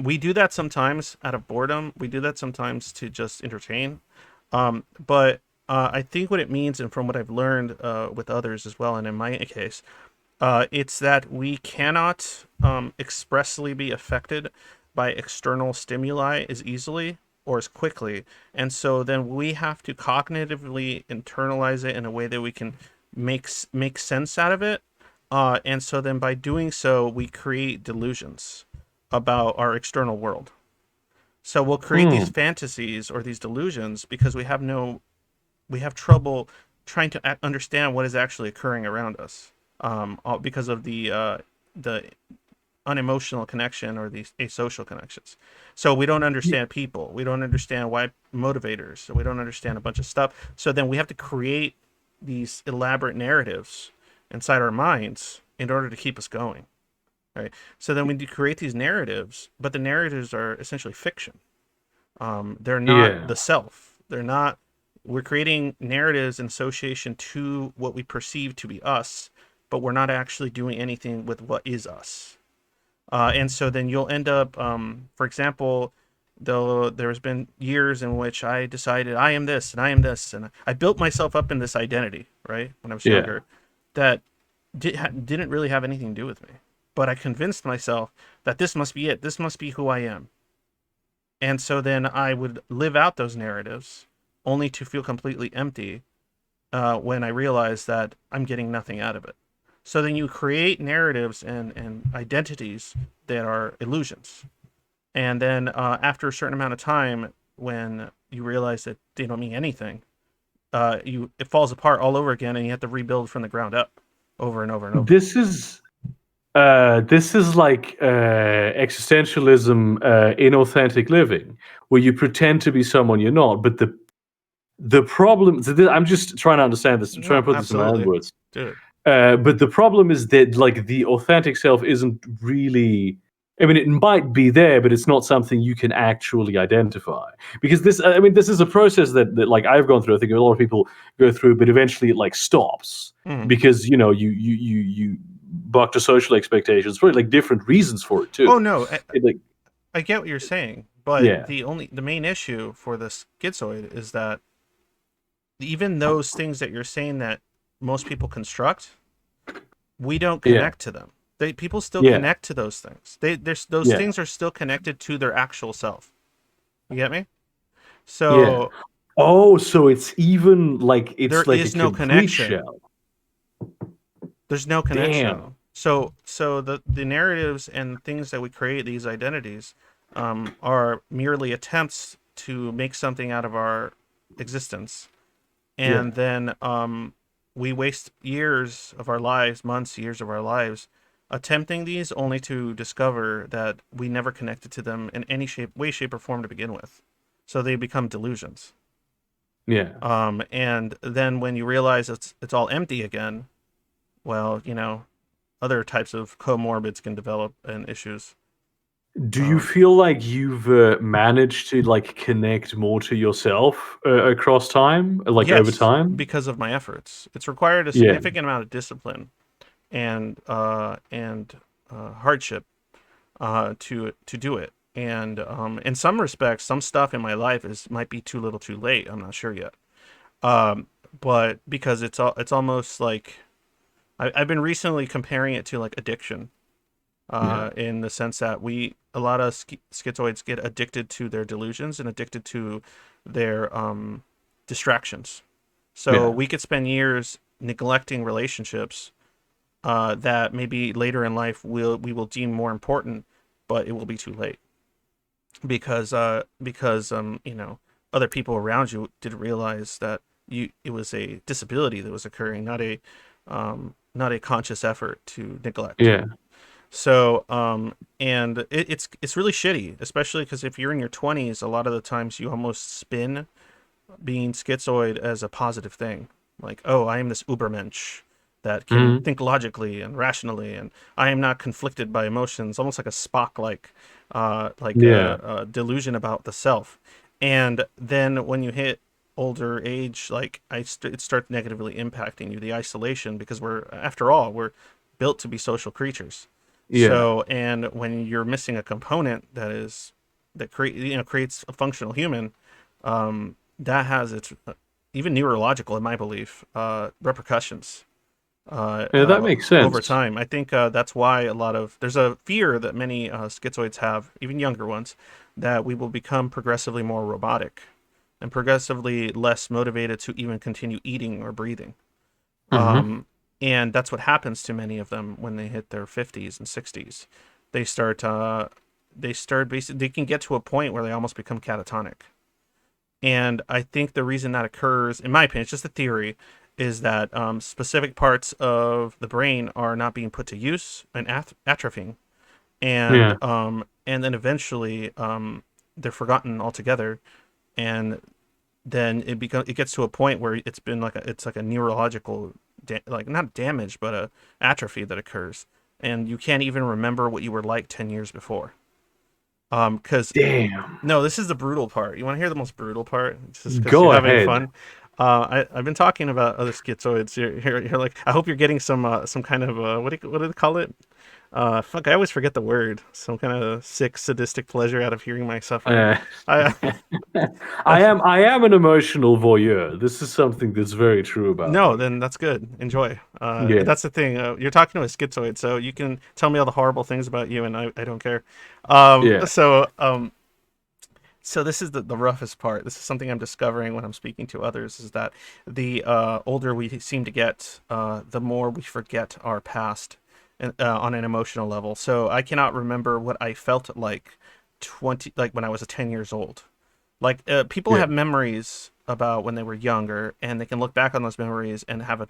We do that sometimes out of boredom. We do that sometimes to just entertain. But I think what it means, and from what I've learned with others as well, and in my case, it's that we cannot expressly be affected by external stimuli as easily or as quickly. And so then we have to cognitively internalize it in a way that we can make sense out of it. And so then by doing so, we create delusions about our external world. So we'll create these mm, fantasies or these delusions because we have trouble trying to understand what is actually occurring around us, because of the unemotional connection or these asocial connections. So we don't yeah, understand people. We don't understand why motivators. So we don't understand a bunch of stuff. So then we have to create these elaborate narratives inside our minds in order to keep us going. Right. So then we create these narratives, but the narratives are essentially fiction. They're not yeah. the self. They're not. We're creating narratives in association to what we perceive to be us, but we're not actually doing anything with what is us. And so then you'll end up, for example, though there's been years in which I decided I am this and I am this, and I built myself up in this identity, right, when I was Yeah. younger, that didn't really have anything to do with me. But I convinced myself that this must be it. This must be who I am. And so then I would live out those narratives only to feel completely empty when I realize that I'm getting nothing out of it. So then you create narratives and identities that are illusions. And then after a certain amount of time, when you realize that they don't mean anything, it falls apart all over again, and you have to rebuild from the ground up over and over and over. This is like existentialism in authentic living, where you pretend to be someone you're not. But the problem, I'm just trying to understand this, trying No, to put this in my own absolutely, words. dude. But the problem is that like the authentic self isn't really. I mean, it might be there, but it's not something you can actually identify. Because this, I mean, this is a process that like I've gone through. I think a lot of people go through, but eventually it like stops Mhm. because you buck to social expectations for like different reasons for it too. Oh no, Like I get what you're saying, but yeah, the main issue for this schizoid is that even those things that you're saying that most people construct, we don't yeah, connect to them. People still yeah, connect to those things. Those yeah, things are still connected to their actual self. You get me? yeah. So Oh, so it's even like there it's like a is no complete connection. shell. There's no Damn. connection. So the narratives and things that we create, these identities, are merely attempts to make something out of our existence, Yeah, and then we waste years of our lives, months, years of our lives, attempting these, only to discover that we never connected to them in any way, shape, or form to begin with. So they become delusions. yeah. And then when you realize it's all empty again, well, other types of comorbids can develop and issues. Do you Um, feel like you've managed to like connect more to yourself across time, like over yes, time? because of my efforts. It's required a Yeah, significant amount of discipline and hardship to do it. And in some respects, some stuff in my life is might be too little, too late. I'm not sure yet. Um, but because it's almost like I've been recently comparing it to like addiction, yeah, in the sense that a lot of schizoids get addicted to their delusions and addicted to their distractions. So yeah, we could spend years neglecting relationships that maybe later in life we will deem more important, but it will be too late because other people around you didn't realize that it was a disability that was occurring, not a conscious effort to neglect. yeah. So, and it's really shitty, especially because if you're in your 20s, a lot of the times you almost spin being schizoid as a positive thing. Like, oh, I am this Ubermensch that can Hmm. think logically and rationally, and I am not conflicted by emotions, almost like a Spock like Yeah, a delusion about the self. And then when you hit older age, like it starts negatively impacting you, the isolation, because after all, we're built to be social creatures. yeah. So, and when you're missing a component creates a functional human, that has its even neurological, in my belief, repercussions Yeah, that makes over sense. time. I think that's why there's a fear that many schizoids have, even younger ones, that we will become progressively more robotic and progressively less motivated to even continue eating or breathing. Hmm. And that's what happens to many of them when they hit their 50s and 60s. They start basically, they can get to a point where they almost become catatonic. And I think the reason that occurs, in my opinion, it's just a theory, is that specific parts of the brain are not being put to use and atrophying, Yeah, and then eventually they're forgotten altogether, and then it gets to a point where it's like a neurological like not damage but a atrophy that occurs, and you can't even remember what you were like 10 years before. Because damn. no, this is the brutal part. You want to hear the most brutal part? Just because you're Go having ahead. fun. I've been talking about other schizoids. You're like, I hope you're getting some kind of what do they call it? Fuck, I always forget the word. Some kind of sick, sadistic pleasure out of hearing my suffering. Uh, I I am an emotional voyeur. This is something that's very true about No, me. then that's good. Enjoy. Yeah, That's the thing. You're talking to a schizoid, so you can tell me all the horrible things about you, and I don't care. yeah. So So this is the roughest part. This is something I'm discovering when I'm speaking to others, is that the older we seem to get, the more we forget our past on an emotional level. So I cannot remember what I felt like 20, like when I was 10 years old. Like people Yeah. have memories about when they were younger, and they can look back on those memories and have a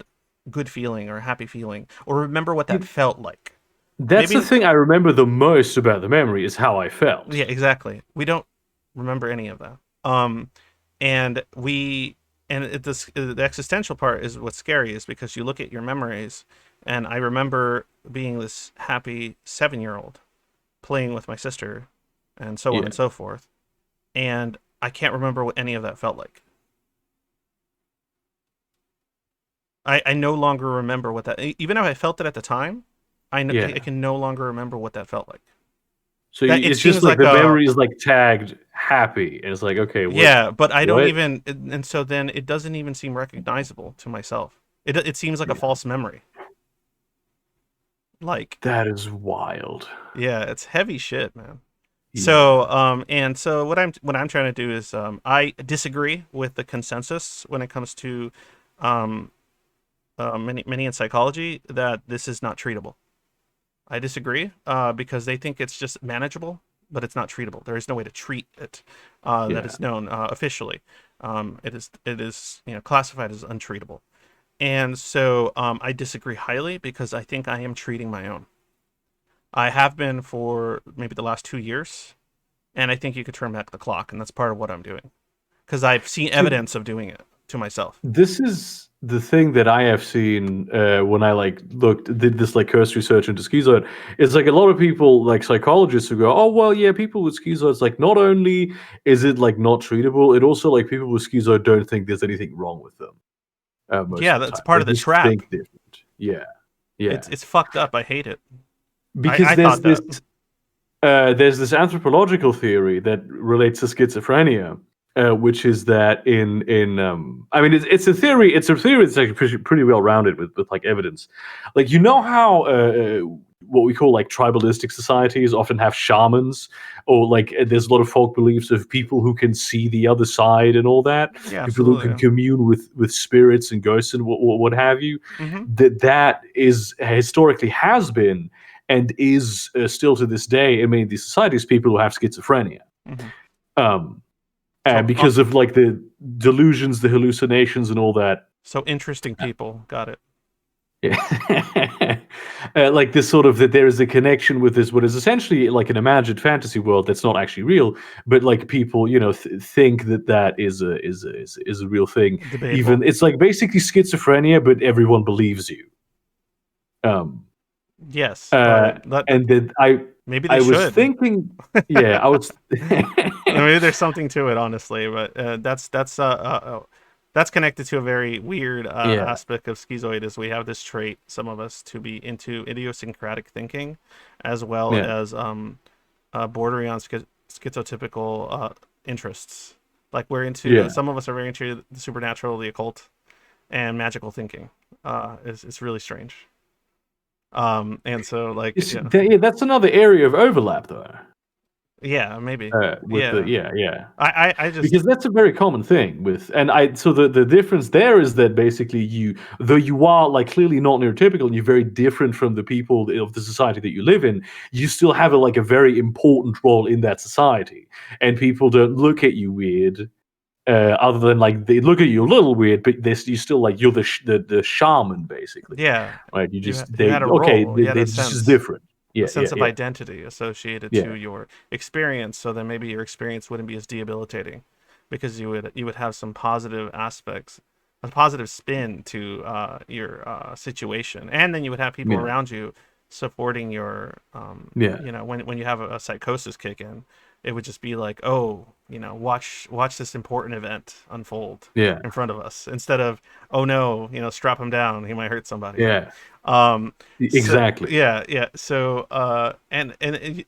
good feeling or a happy feeling, or remember what that You- felt like. That's the Maybe, thing I remember the most about the memory is how I yeah, felt. exactly. We don't remember any of that. And we, and this the existential part is what's scary, is because you look at your memories, and I remember being this happy 7-year old playing with my sister, and so on Yeah. and so forth, and I can't remember what any of that felt like. I no longer remember what that, even though I felt it at the time. I Yeah. can no longer remember what that felt like. So That it it's just seems like like the a, memory is like tagged happy, and it's like, okay, yeah, but I don't what? even, and so then it doesn't even seem recognizable to myself. It seems like a Yeah, false memory. Like, that is wild. yeah, it's heavy shit, man. So, Yeah, and so what I'm trying to do is, I disagree with the consensus when it comes to, um, many in psychology, that this is not treatable. I disagree, because they think it's just manageable, but it's not treatable. There is no way to treat it, that yeah. is known officially. It is classified as untreatable, and so I disagree highly, because I think I am treating my own. I have been for maybe the last 2 years, and I think you could turn back the clock, and that's part of what I'm doing, because I've seen See, evidence of doing it to myself. this is the thing that I have seen when I like did this like cursory research into schizoid. It's like a lot of people, like psychologists, who go, "Oh well, yeah, people with schizoid, it's like not only is it like not treatable, it also like people with schizoid don't think there's anything wrong with them most Yeah, of the that's time. part They of the just trap. think different." Yeah, yeah. It's fucked up. I hate it. I Because thought that. there's this anthropological theory that relates to schizophrenia, which is that I mean it's a theory that's actually pretty well rounded with like evidence. Like you know how what we call like tribalistic societies often have shamans, or like there's a lot of folk beliefs of people who can see the other side and all that, Yeah, people who can absolutely. commune with spirits and ghosts and what have you. Mm-hmm. That is historically has been and is still to this day in many of these societies people who have schizophrenia, Mm-hmm. um, So, because of like the delusions, the hallucinations, and all that. so interesting people. Got it. Yeah. Like this sort of that there is a connection with this what is essentially like an imagined fantasy world that's not actually real, but like people think that that is a real thing. Even Debatable. it's like basically schizophrenia, but everyone believes you. Um, Yes, uh, that and that maybe they I was should. thinking, yeah, I was. Maybe there's something to it, honestly, but that's connected to a very weird Yeah, aspect of schizoid. Is we have this trait, some of us, to be into idiosyncratic thinking, as well yeah, as bordering on schizotypical interests. Like we're into, yeah. some of us are very into the supernatural, the occult, and magical thinking. It's really strange. And so, like, yeah, Yeah, that's another area of overlap, though. yeah, maybe, With the yeah. yeah, I just, because that's a very common thing with, and I so the difference there is that basically you, though you are like clearly not neurotypical and you're very different from the people of the society that you live in, you still have like a very important role in that society, and people don't look at you weird. Other than like they look at you a little weird, but this you still like you're the shaman basically, yeah. right? You You just you they had a okay role, you had it's just sense different. a Yeah, yeah, sense of yeah, identity associated to yeah, your experience. So then maybe your experience wouldn't be as debilitating, because you would have some positive aspects, a positive spin to your situation, and then you would have people yeah, around you supporting your, yeah, when you have a psychosis kick in, it would just be like, oh, watch this important event unfold yeah, in front of us, instead of, oh no, strap him down, he might hurt somebody. yeah. So Exactly. yeah, yeah. So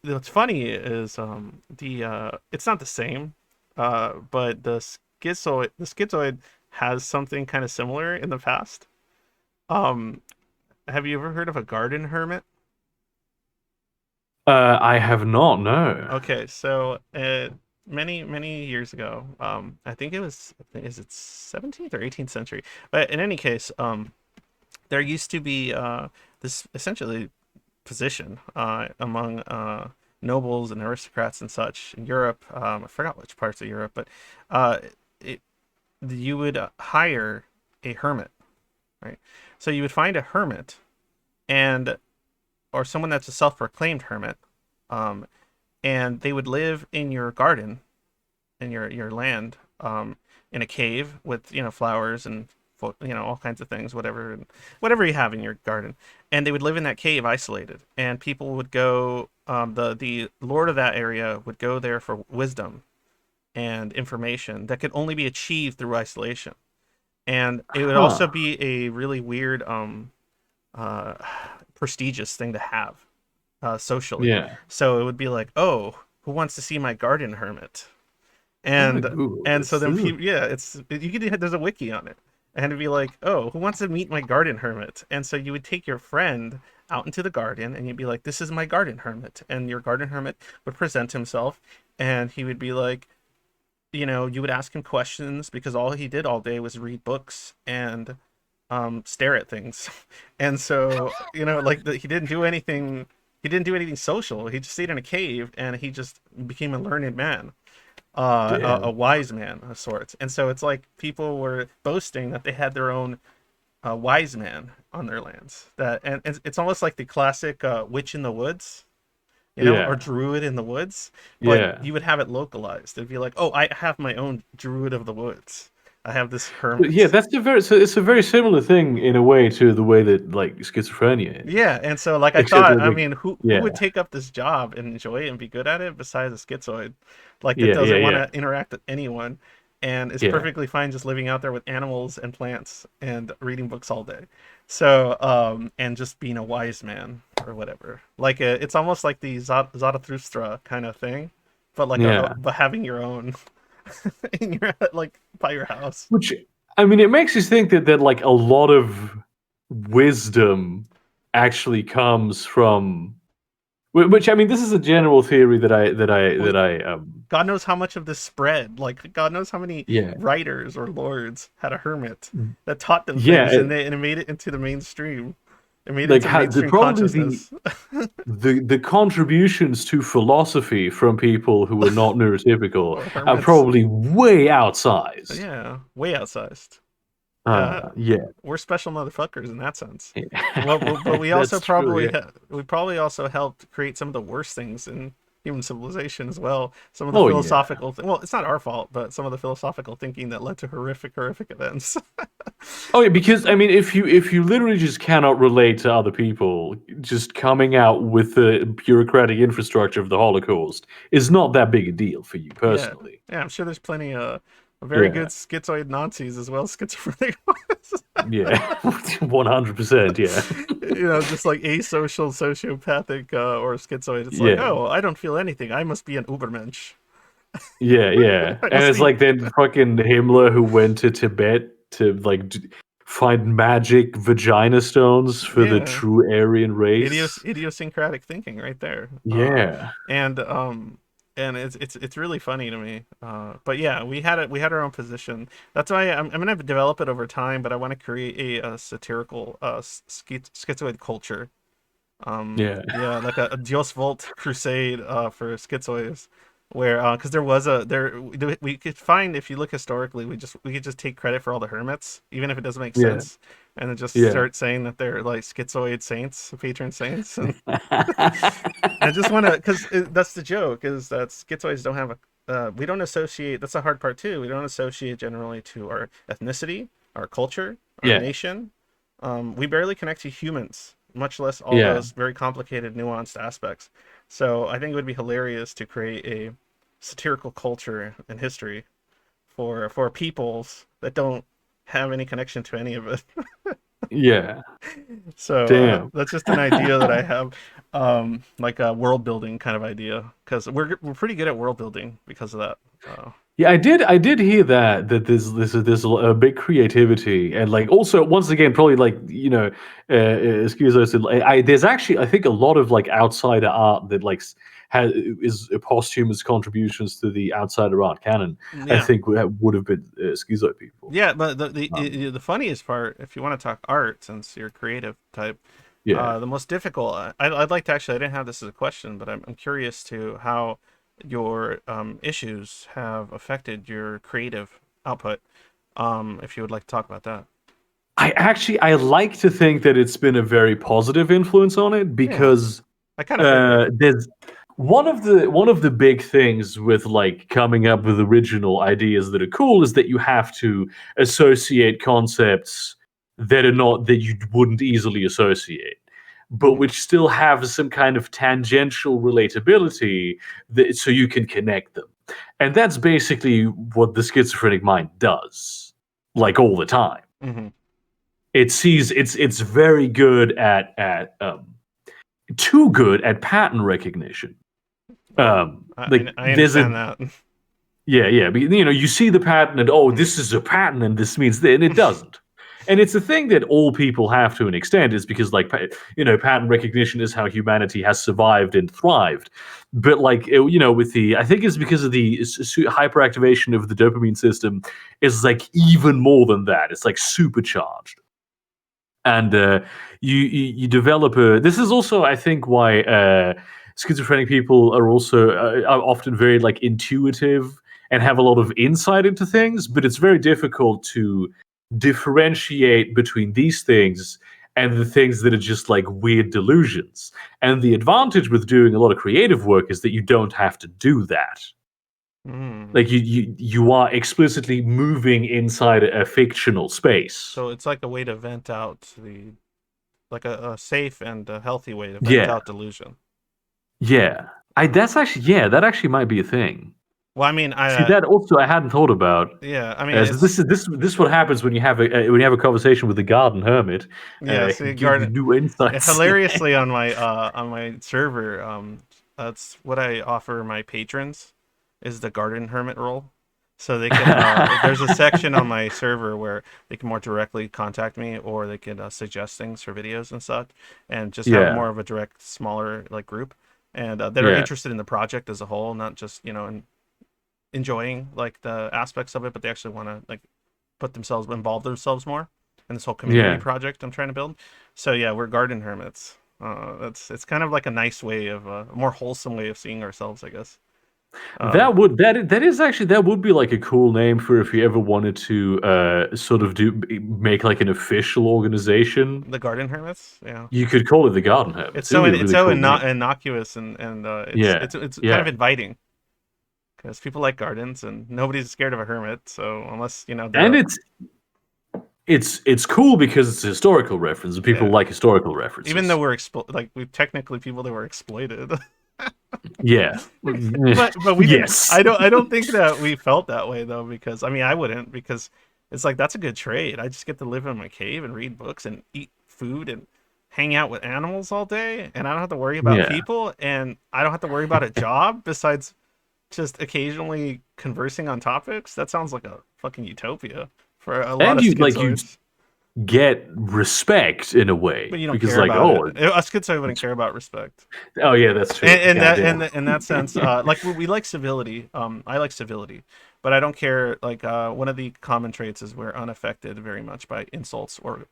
what's funny is, the it's not the same, but the schizoid has something kind of similar in the past. Um, have you ever heard of a garden hermit? I have not, no. Okay, so many years ago. I think it was, is it 17th or 18th century? But in any case, there used to be this essentially position among nobles and aristocrats and such in Europe. I forgot which parts of Europe, but uh, it, you would hire a hermit, right? So you would find a hermit and or someone that's a self-proclaimed hermit, um, and they would live in your garden, in your land, in a cave with flowers and all kinds of things, whatever you have in your garden, and they would live in that cave isolated, and people would go. The lord of that area would go there for wisdom and information that could only be achieved through isolation, and it would also Huh. be a really weird uh, prestigious thing to have socially. Yeah. So it would be like, oh, who wants to see my garden hermit? I'm gonna And Google and so this. then This is people, yeah, you could there's a wiki on it, and it'd be like, oh, who wants to meet my garden hermit? And so you would take your friend out into the garden, and you'd be like, this is my garden hermit, and your garden hermit would present himself, and he would be like, you would ask him questions because all he did all day was read books and stare at things. And so, like he didn't do anything. He didn't do anything social. He just stayed in a cave and he just became a learned man, a damn. wise man of sorts. And so it's like people were boasting that they had their own wise man on their lands. And it's almost like the classic witch in the woods, or Yeah. druid in the woods, but Yeah. you would have it localized. It'd be like, oh, I have my own druid of the woods. I have this But yeah, hermit. that's a very so it's a very similar thing in a way to the way that like schizophrenia is. Yeah, and so like I Except thought, that I like mean, who yeah. would take up this job and enjoy it and be good at it besides a schizoid, like that Yeah, yeah, doesn't want yeah. to interact with anyone, and is Yeah. perfectly fine just living out there with animals and plants and reading books all day. So, and just being a wise man or whatever. Like it's almost like the Zarathustra kind of thing, but like Yeah. but having your own in your like by your house. Which I mean it makes you think that like a lot of wisdom actually comes from which I mean this is a general theory that I that I Well, that I God knows how much of this spread. Like God knows how many yeah. writers or lords had a hermit that taught them Yeah, things, and it made it into the mainstream. It made it like into how the mainstream probably consciousness. the contributions to philosophy from people who are not neurotypical Or are hermits. probably way outsized. Yeah, way outsized. Yeah, We're special motherfuckers in that sense. Well, but yeah. we also That's true. probably Yeah. we probably also helped create some of the worst things in human civilization as well. Some of the Oh yeah. philosophical, well, it's not our fault, but some of the philosophical thinking that led to horrific events. Oh yeah, because I mean, if you literally just cannot relate to other people, just coming out with the bureaucratic infrastructure of the Holocaust is not that big a deal for you Yeah, personally. yeah, I'm sure there's plenty of very Yeah, good schizoid Nazis as well as schizophrenic ones. yeah, 100%. Yeah, Just like asocial, sociopathic, or schizoid. It's like, yeah. oh, I don't feel anything. I must be an Ubermensch. Yeah, yeah. I And must it's be, like then fucking Himmler who went to Tibet to like find magic vagina stones for the yeah, true Aryan race. idiosyncratic thinking right there. Yeah. And it's really funny to me. But yeah, we had our own position. That's why I'm gonna develop it over time. But I want to create a satirical schizoid culture. Yeah. Yeah, like a Dios Volt crusade for schizoids, where because there was a there we could find, if you look historically, we could just take credit for all the hermits, even if it doesn't make Yeah. sense, and then just Yeah. start saying that they're like schizoid saints, patron saints, and I just want to, because that's the joke, is that schizoids don't have a we don't associate. That's the hard part too. We don't associate generally to our ethnicity, our culture, our Yeah. nation. We barely connect to humans, much less all Yeah. those very complicated, nuanced aspects. So I think it would be hilarious to create a satirical culture and history for peoples that don't have any connection to any of it. Yeah. So Damn. that's just an idea that I have, like a world building kind of idea, because we're pretty good at world building because of that. Yeah, I did hear that there's a big creativity and like also once again probably like excuse us there's actually I think a lot of like outsider art that like is posthumous contributions to the outsider art canon, I Yeah. think would have been Schizoid people. Yeah, but Um, the funniest part, if you want to talk art, since you're a creative type, yeah. the most difficult. I'd like to actually. I didn't have this as a question, but I'm curious to how your issues have affected your creative output. If you would like to talk about that. I like to think that it's been a very positive influence on it Yeah, because I kind of figured. there's one of the big things with like coming up with original ideas that are cool is that you have to associate concepts that are not that you wouldn't easily associate, but Hmm. which still have some kind of tangential relatability so you can connect them. And that's basically what the schizophrenic mind does, like all the time. Hmm. It's very good at too good at pattern recognition. Oh, Like I there's a understand that. yeah, but, you see the pattern and this is a pattern and this means that, and it doesn't. And it's a thing that all people have to an extent, is because like pattern recognition is how humanity has survived and thrived. But like with the I think it's because of the hyperactivation of the dopamine system is like even more than that. It's like supercharged. And you develop a. This is also, I think, why schizophrenic people are also are often very like intuitive and have a lot of insight into things. But it's very difficult to differentiate between these things and the things that are just like weird delusions. And the advantage with doing a lot of creative work is that you don't have to do that. Mm. Like you are explicitly moving inside a fictional space. So it's like a way to vent out like a safe and a healthy way to vent Yeah. out delusion. Yeah. That actually might be a thing. Well, I mean, See, that also I hadn't thought about. yeah, I mean, So this is what happens when you have a conversation with the garden hermit. yeah, see, Give you garden. new insights. Hilariously on my server, that's what I offer my patrons is the garden hermit role. So they can there's a section on my server where they can more directly contact me, or they can suggest things for videos and such, and just have Yeah, more of a direct, smaller like group, and that are yeah, interested in the project as a whole, not just in enjoying like the aspects of it, but they actually want to like involve themselves more in this whole community yeah. project I'm trying to build. So yeah, we're garden hermits. It's kind of like a nice way of a more wholesome way of seeing ourselves, I guess. Um, That would be like a cool name for if you ever wanted to sort of make like an official organization. the garden hermits, yeah. You could call it the Garden It's Hermits. It would so be a it's really so cool name. innocuous and Yeah, it's kind of yeah. inviting because people like gardens and nobody's scared of a hermit. So unless And they're it's cool because it's a historical reference and people yeah. like historical Even though references. we're like we technically people that were exploited. Yeah. But we didn't. Yes. I don't think that we felt that way though, because I mean I wouldn't, because it's like that's a good trade. I just get to live in my cave and read books and eat food and hang out with animals all day, and I don't have to worry about Yeah. people, and I don't have to worry about a job besides just occasionally conversing on topics. That sounds like a fucking utopia for a lot And of you schizoids. get respect in a But way you don't because care like, about it. A schizoid wouldn't care about respect. oh yeah, that's true. And that Goddamn. in that sense, like we like civility. I like civility, but I don't care. Like one of the common traits is we're unaffected very much by insults or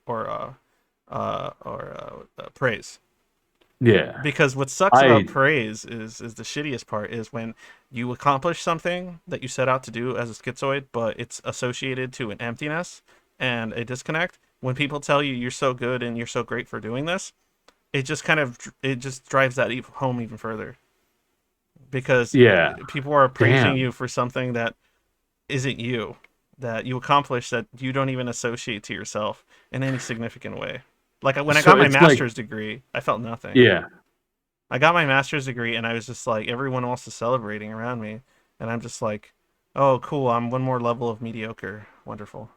praise. Yeah. Because what sucks about I praise is the shittiest part is when you accomplish something that you set out to do as a schizoid, but it's associated to an emptiness and a disconnect. When people tell you you're so good and you're so great for doing this, it just drives that home even further, because yeah. people are praising Damn. you for something that isn't you, that you accomplished, that you don't even associate to yourself in any significant way. Like when I So got my it's like, master's degree, I felt nothing. yeah. I got my master's degree and I was just like, everyone else is celebrating around me, and I'm just like, oh cool, I'm one more level of mediocre. Wonderful.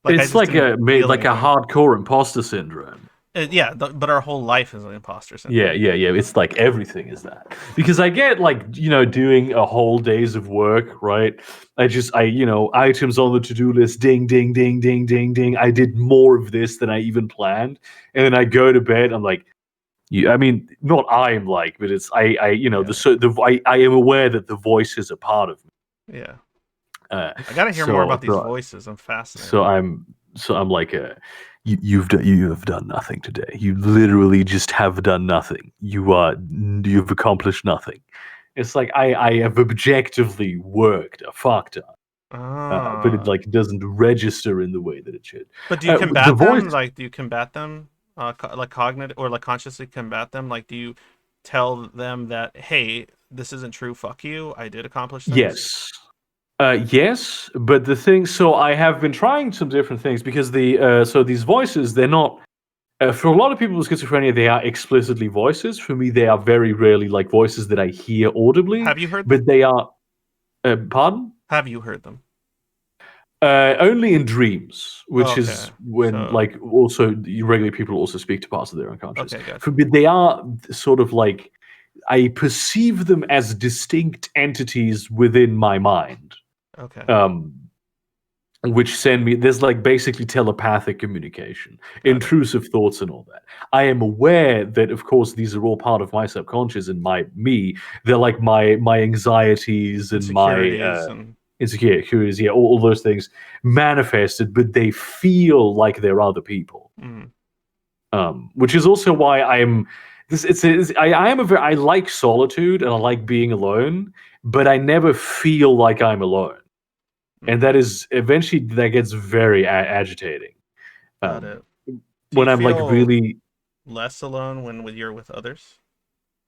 Like I It's just like didn't feel like a anything. hardcore imposter syndrome. Yeah, but our whole life is an imposter Yeah, syndrome. yeah, yeah. It's like everything is that. Because I get like, doing a whole days of work, right? Items on the to-do list, ding, ding, ding, ding, ding, ding. I did more of this than I even planned. And then I go to bed, I'm like, I mean, not I'm like, but it's Yeah, I am aware that the voice is a part of me. yeah. Uh, I gotta hear more so about these so voices. I'm so fascinated. I'm so I'm like you have done nothing today. You literally just have done nothing. You've accomplished nothing. It's like I have objectively worked a fuck ton, but it Ah. like doesn't register in the way that it should. But do you The combat voice, them? Like, do you combat them, like cognitive or like consciously combat them? Like, do you tell them that, hey, this isn't true. Fuck you. I did accomplish things. yes. Yes, but the thing, so I have been trying some different things because so these voices, they're not, for a lot of people with schizophrenia, they are explicitly voices. For me, they are very rarely like voices that I hear audibly, Have you heard them? but they are, pardon? Have you heard them? Only in dreams, Oh, which okay. is when, So, like, also regular people also speak to parts of their unconscious. okay, For gotcha. me, they are sort of like, I perceive them as distinct entities within my mind. Okay, Um, which send me there's like basically telepathic communication, got it. intrusive thoughts and all that. I am aware that of course these are all part of my subconscious and my me. They're like my anxieties and my Insecurities and insecurities, yeah, all those things manifested, but they feel like they're other people. mm, Which is also why I'm this it's I am a very I like solitude and I like being alone, but I never feel like I'm alone, and that mm, is eventually that gets very agitating. got Um, it. Do when you I'm like feel really, less alone when you're with others?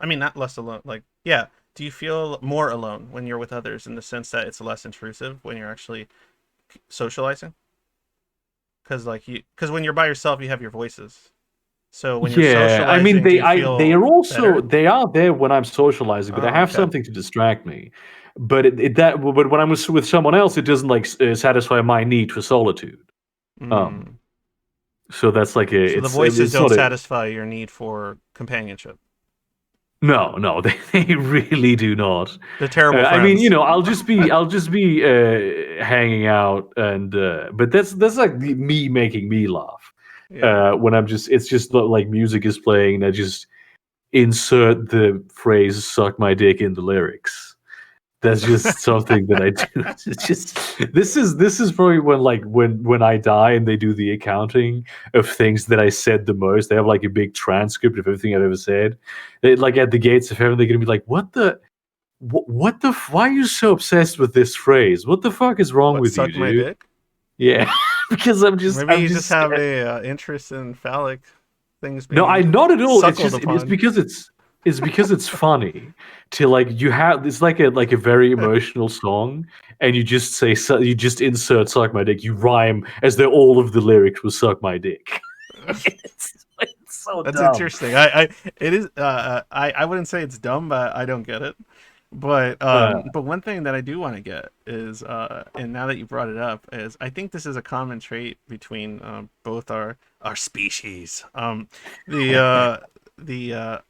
I mean, not less alone. Like, yeah. Do you feel more alone when you're with others in the sense that it's less intrusive when you're actually socializing? Because when you're by yourself, you have your voices. So when you're yeah, I mean socializing, do you they feel are also better? they are there when I'm socializing, but I Oh, have okay. something to distract me. But when I'm with someone else, it doesn't like satisfy my need for solitude. Um, Mm. so that's like a So the voices it's don't not a satisfy your need for companionship. no, they really do not. They're terrible I mean, friends. I'll just be hanging out, and but that's like me making me laugh. Yeah. When it's just like music is playing, and I just insert the phrase "suck my dick" in the lyrics. That's just something that I do. It's just this is probably when I die and they do the accounting of things that I said the most. They have like a big transcript of everything I've ever said. Like at the gates of heaven, they're gonna be like, "What the? Why are you so obsessed with this phrase? What the fuck is wrong What, with you, suck my dude?" dick? Yeah, because Maybe I'm you just just have a interest in phallic things no, I being not at all. suckled It's upon. because it's funny to like you have it's like a very emotional song, and you just say you just insert "suck my dick." You rhyme as though all of the lyrics was "suck my dick." It's so That's dumb. interesting. It is. I wouldn't say it's dumb, but I don't get it. But one thing that I do want to get is, and now that you brought it up, is I think this is a common trait between both our species. The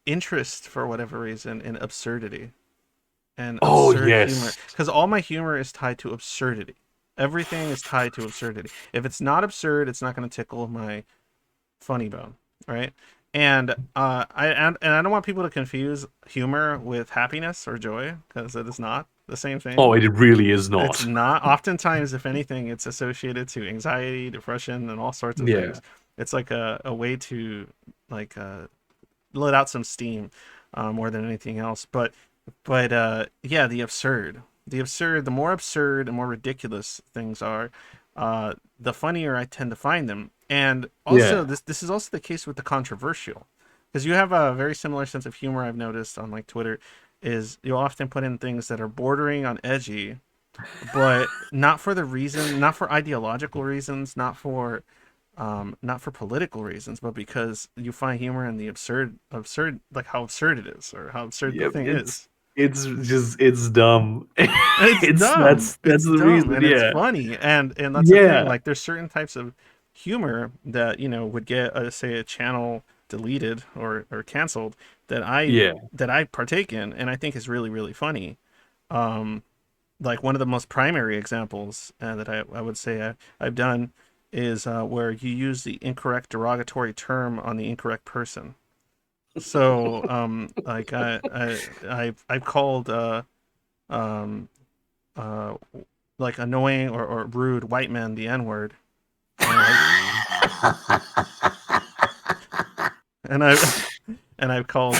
interest for whatever reason in absurdity and Oh absurd humor, yes, because all my humor is tied to absurdity. Everything is tied to absurdity. If it's not absurd, it's not going to tickle my funny bone, right? And I don't want people to confuse humor with happiness or joy because it is not the same oh thing. it really is It's not. not. Oftentimes, if anything, it's associated to anxiety, depression, and all sorts of Yeah, things. It's like a way to like let out some steam more than anything else. But yeah, the more absurd and more ridiculous things are, the funnier I tend to find them. And also, yeah, this is also the case with the controversial, because you have a very similar sense of humor. I've noticed on like Twitter, is you'll often put in things that are bordering on edgy, but not for the reason, not for ideological reasons, not for political reasons, but because you find humor in the absurd, like how absurd it is, or how absurd the yep. thing is. It's just it's dumb. It's it's dumb. that's It's the dumb, reason. and it's Yeah, funny, and that's the thing. yeah, Like, there's certain types of humor that would get, say, a channel deleted or canceled yeah. that I partake in, and I think is really really funny. Um, like one of the most primary examples that I would say I've done is where you use the incorrect derogatory term on the incorrect person. So like I've called um uh like annoying or rude white men the N word, and and I and I've called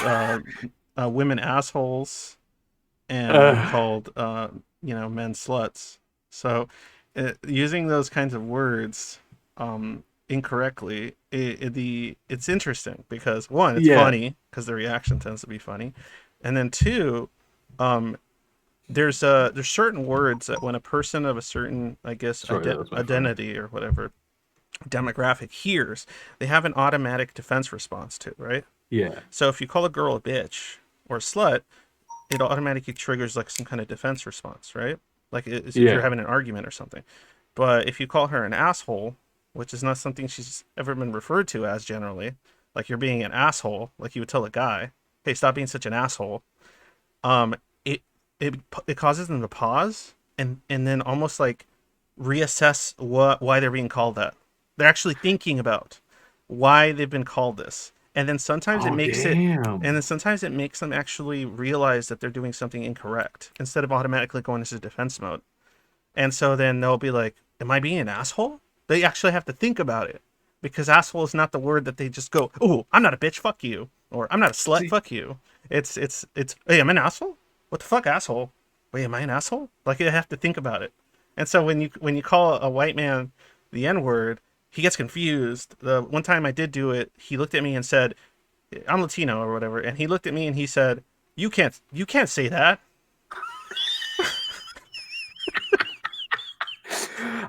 women assholes, and I've Uh, called men sluts. So using those kinds of words incorrectly, it's interesting because one, it's yeah. funny because the reaction tends to be funny, and then two, um, there's certain words that when a person of a certain, I guess, Sorry, that was my phone. identity or whatever demographic hears, they have an automatic defense response to, right? Yeah. So if you call a girl a bitch or a slut, it automatically triggers like some kind of defense response, right? Like as if you're Yeah. having an argument or something. But if you call her an asshole, which is not something she's ever been referred to as generally, like you're being an asshole, like you would tell a guy, "Hey, stop being such an asshole." Um, it it causes them to pause and then almost like reassess why they're being called that. They're actually thinking about why they've been called this. And then sometimes it Oh, makes it and damn. then sometimes it makes them actually realize that they're doing something incorrect instead of automatically going into defense mode. And so then they'll be like, "Am I being an asshole?" They actually have to think about it because asshole is not the word that they just go, "Oh, I'm not a bitch, fuck you," or "I'm not a slut, See, fuck you." It's hey, I'm an asshole. What the fuck, asshole? Wait, am I an asshole? Like you have to think about it. And so when you call a white man the N word, he gets confused. The one time I did do it, he looked at me and said, "I'm Latino" or whatever, and he looked at me and he said, "You can't say that."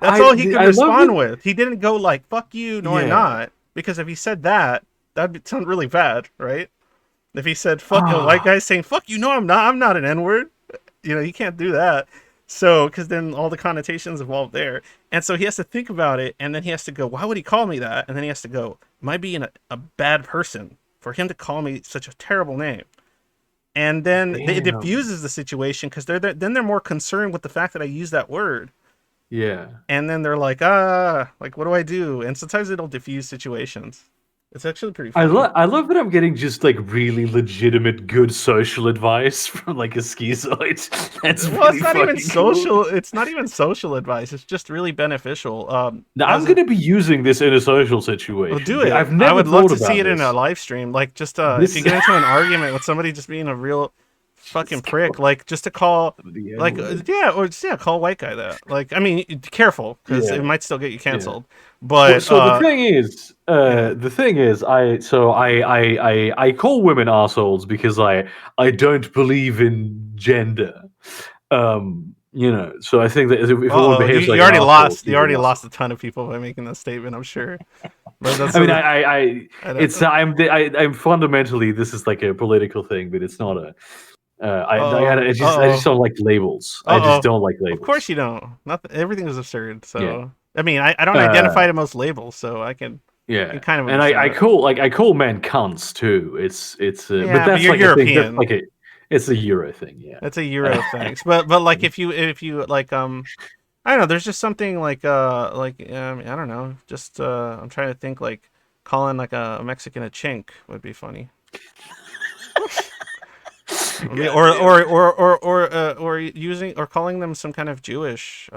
That's all he could I love respond it. with. He didn't go like "fuck you," "no, I'm Yeah. not," because if he said that, that'd sound really bad, right? If he said "fuck," a white Ah, guy saying "fuck you," "no, I'm not an N word," you can't do that. So, because then all the connotations involved there, and so he has to think about it, and then he has to go, "Why would he call me that?" And then he has to go, "Am I being a bad person for him to call me such a terrible name?" And then it damn. diffuses the situation because then they're more concerned with the fact that I use that word, Yeah. and then they're like what do I do? And sometimes it'll diffuse situations. It's actually pretty funny. I love that I'm getting just like really legitimate good social advice from like a schizoid. That's Well, really fucking cool. it's not even social advice. It's just really beneficial. Now I'm As a gonna be using this in a social Well, situation, do but it. I've I never would love thought to see about it in a this. live stream. Like just if you This get into an argument with somebody just being a real fucking just prick, call like just to call the N like word. yeah, or just yeah, call a white guy that. Like I mean, careful because it Yeah, might still get you yeah. canceled. Well, But so yeah. the thing is, I call women assholes because I don't believe in gender. So I think that if a woman Uh oh, behaves you like an already asshole, lost. You she's an already asshole. lost a ton of people by making that statement. I'm sure. But that's I mean, I don't. it's I'm fundamentally this is like a political thing, but it's not a. Uh I just oh. don't like labels. I just Uh oh. don't like Of course labels. you don't. Nothing. Everything is absurd. Yeah. So I mean, I don't Uh, identify to most labels, so I can yeah. kind of And understand it. I call men cunts too. But Yeah, but that's you're like a thing. That's European. like a it's a Euro thing. Yeah. That's a Euro thing. But like if you like I don't know. There's just something like I don't know. Just I'm trying to think like calling like a Mexican a chink would be funny. I mean, God damn it. or using or calling them some kind of Jewish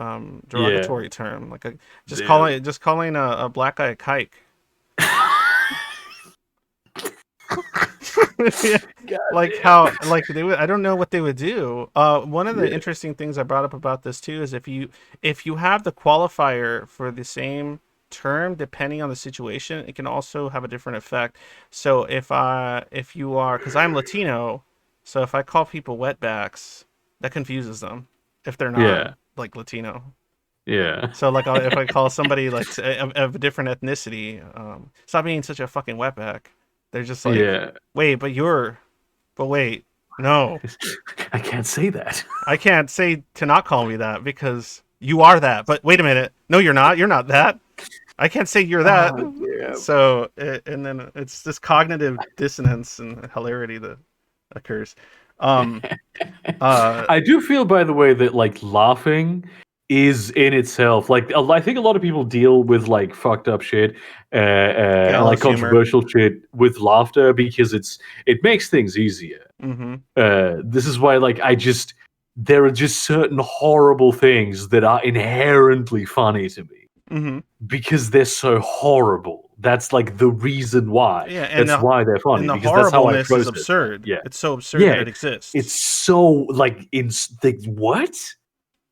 Yeah. derogatory term, like Damn. just calling a black guy a kike. Yeah. God Like damn. how like they would I don't know what they would do. One of the Yeah. interesting things I brought up about this too is if you have the qualifier for the same term depending on the situation, it can also have a different effect. So if you are because I'm Latino, so if I call people wetbacks, that confuses them if they're not Yeah. like Latino. Yeah. So like if I call somebody like of a different ethnicity, stop being such a fucking wetback. They're just like, Yeah. wait, but wait, no, I can't say that. I can't say to not call me that because you are that. But wait a minute, no, you're not. You're not that. I can't say you're that. Oh, damn. So and then it's this cognitive dissonance and hilarity that occurs. Um, uh, I do feel, by the way, that like laughing is in itself like I think a lot of people deal with like fucked up shit and like Gallows humor. controversial shit with laughter because it makes things easier. Mm-hmm. This is why like there are just certain horrible things that are inherently funny to me Mm-hmm. because they're so horrible. That's like the reason why. Yeah, That's why they're and funny the because that's how I horribleness is process that. absurd. Yeah, It's so absurd that yeah. it exists. It's so like what?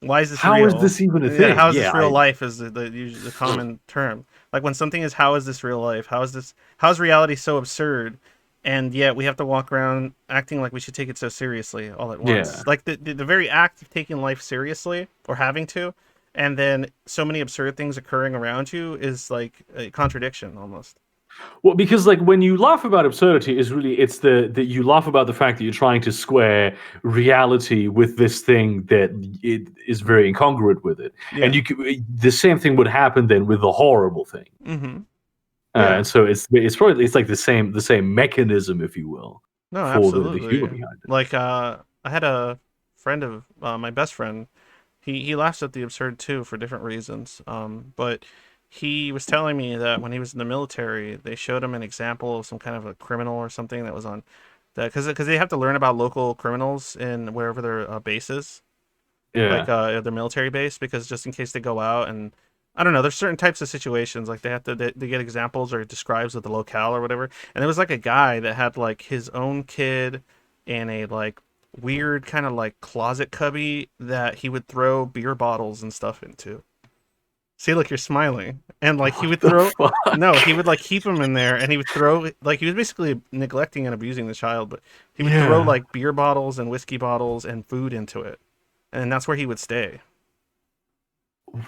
Why is this How is real? this even a Yeah, thing? how is Yeah, this real I. life is the common term. Like when something is how is this real life? How's reality so absurd? And yet we have to walk around acting like we should take it so seriously all at Yeah. once. Like the very act of taking life seriously or having to, and then so many absurd things occurring around you is like a contradiction almost. Well, because like when you laugh about absurdity, is really it's that you laugh about the fact that you're trying to square reality with this thing that it is very incongruent with it, and Yeah. the same thing would happen then with the horrible thing, Mm-hmm. Yeah. and so it's probably it's like the same mechanism, if you will, No, for the humor absolutely. behind it. Like I had a friend of my best friend. He laughs at the absurd too for different reasons. But he was telling me that when he was in the military, they showed him an example of some kind of a criminal or something that was on that because they have to learn about local criminals in wherever their base is, like Yeah, their military base, because just in case they go out and I don't know, there's certain types of situations like they get examples or describes of the locale or whatever. And there was like a guy that had like his own kid in a like weird kind of like closet cubby that he would throw beer bottles and stuff into. See, look, you're smiling. And like he what would the throw no, fuck? he would like keep him in there and he would throw like he was basically neglecting and abusing the child, but he would throw Yeah, like beer bottles and whiskey bottles and food into it. And that's where he would stay.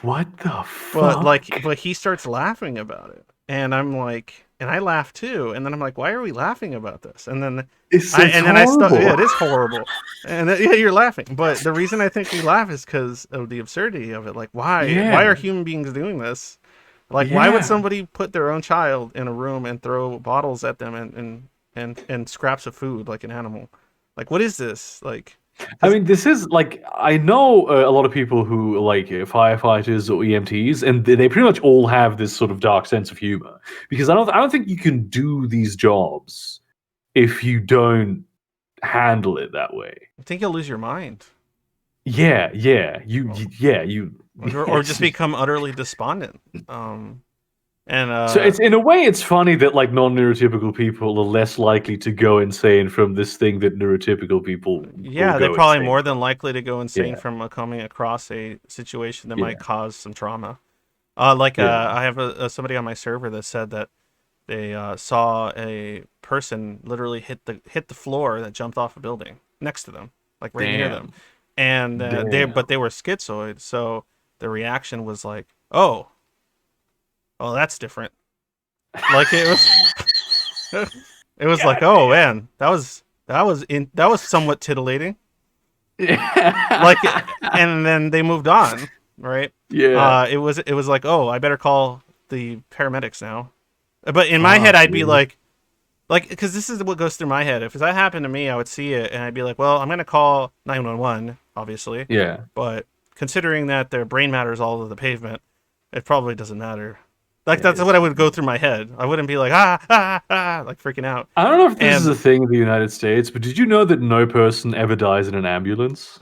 what the But fuck? like but he starts laughing about it. And I'm like and I laugh too. And then I'm like, why are we laughing about this? It's I start yeah, horrible. it is horrible. And then, yeah, you're laughing. But the reason I think we laugh is because of the absurdity of it. Like why are Yeah, human beings doing this? Like why would yeah. somebody put their own child in a room and throw bottles at them and scraps of food like an animal? Like what is this? Like I because mean, this is like I know a lot of people who like firefighters or EMTs, and they pretty much all have this sort of dark sense of humor because I don't think you can do these jobs if you don't handle it that way. I think you'll lose your mind. Yeah, yeah, Or just become utterly despondent. Um and So it's in a way it's funny that like non-neurotypical people are less likely to go insane from this thing that neurotypical people will Yeah, they're go probably insane more from. than likely to go insane Yeah, from coming across a situation that might yeah, cause some trauma. yeah. I have somebody on my server that said that they saw a person literally hit the floor that jumped off a building next to them, like right near them, Damn, and damn. they were schizoid, so the reaction was like, oh, oh, that's different. Like it was, it was like, God oh damn. man, that was somewhat titillating. Like, Yeah. and then they moved on, right? Yeah. It was like, oh, I better call the paramedics now. But in my head, Fuck, I'd be dude. like, because this is what goes through my head. If that happened to me, I would see it and I'd be like, well, I'm gonna call 911, obviously. Yeah. But considering that their brain matter is all over the pavement, it probably doesn't matter. Like Yeah, that's it's what I true. would go through my head. I wouldn't be like like freaking out. I don't know if this is And a thing in the United States, but did you know that no person ever dies in an ambulance?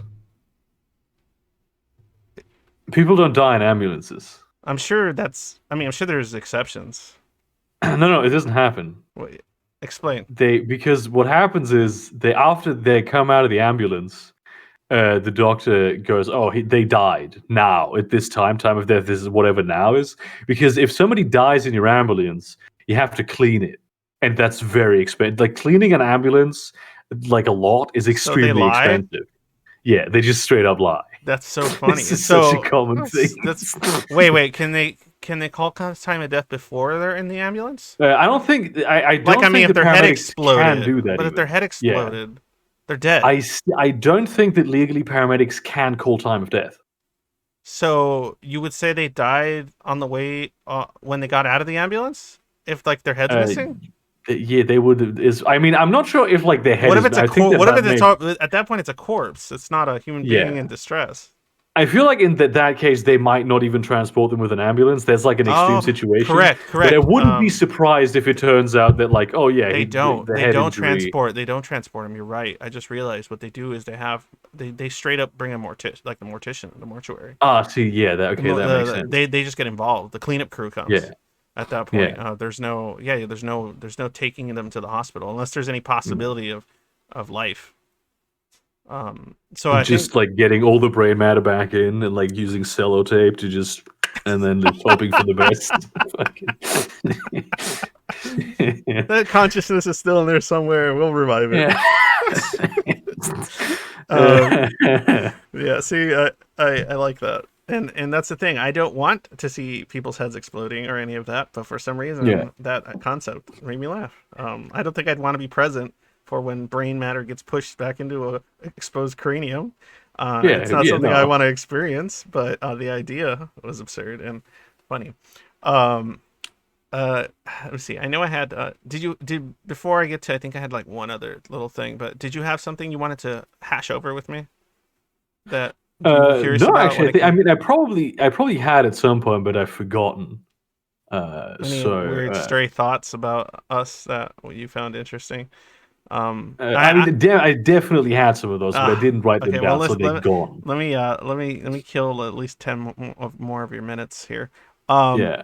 People don't die in ambulances. I'm sure that's. I mean, I'm sure there's exceptions. No, no, it doesn't happen. Wait, explain. They because what happens is they after they come out of the ambulance, the doctor goes, "Oh, they died now at this time of death. This is whatever now is." Because if somebody dies in your ambulance, you have to clean it, and that's very expensive. Like cleaning an ambulance, like a lot, is So they extremely lie. expensive. Yeah, they just straight up lie. That's so This funny. is such a So common thing. that's wait. Can they call time of death before they're in the ambulance? I Like don't I mean, think if the their head paramedics can exploded, do that but if their even. head Yeah, exploded, they're dead. I don't think that legally paramedics can call time of death. So you would say they died on the way when they got out of the ambulance? If like their head's Uh, missing? yeah, they would. Is I mean, I'm not sure if like their head What if is. it's a I think that What if that it's may. at that point it's a corpse? It's not a human being Yeah, in distress. I feel like in that case, they might not even transport them with an ambulance. There's like an extreme Oh, situation, correct, but I correct. wouldn't be surprised if it turns out that, like, oh yeah, They don't. the head injury. They don't transport them. You're right. I just realized what they do is they straight up bring a like the mortician, the mortuary. Ah, see, yeah, that okay, that makes sense. They just get involved. The cleanup crew comes Yeah, at that point. yeah. There's no taking them to the hospital unless there's any Mm. possibility of life. So I think Just like getting all the brain matter back in and like using sellotape to just and then just hoping for the best. Fucking- that consciousness is still in there somewhere. We'll revive it. yeah. um, yeah. See, I like that. And that's the thing. I don't want to see people's heads exploding or any of that, but for some Yeah. reason, that concept made me laugh. I don't think I'd want to be present for when brain matter gets pushed back into a exposed cranium. It's Yeah, not yeah, something I no. want to experience, but the idea was absurd and funny. Um, let me see. I know I had. Did before I get to? I think I had like one other little thing, but did you have something you wanted to hash over with me that you were curious No, about when actually, it I came? mean, I probably had at some point, but I've forgotten. Any weird stray thoughts about us that you found interesting? I mean, I definitely had some of those, but I Ah didn't write them okay. Well, down, so they're gone. let me kill at least 10 more of your minutes here. Yeah,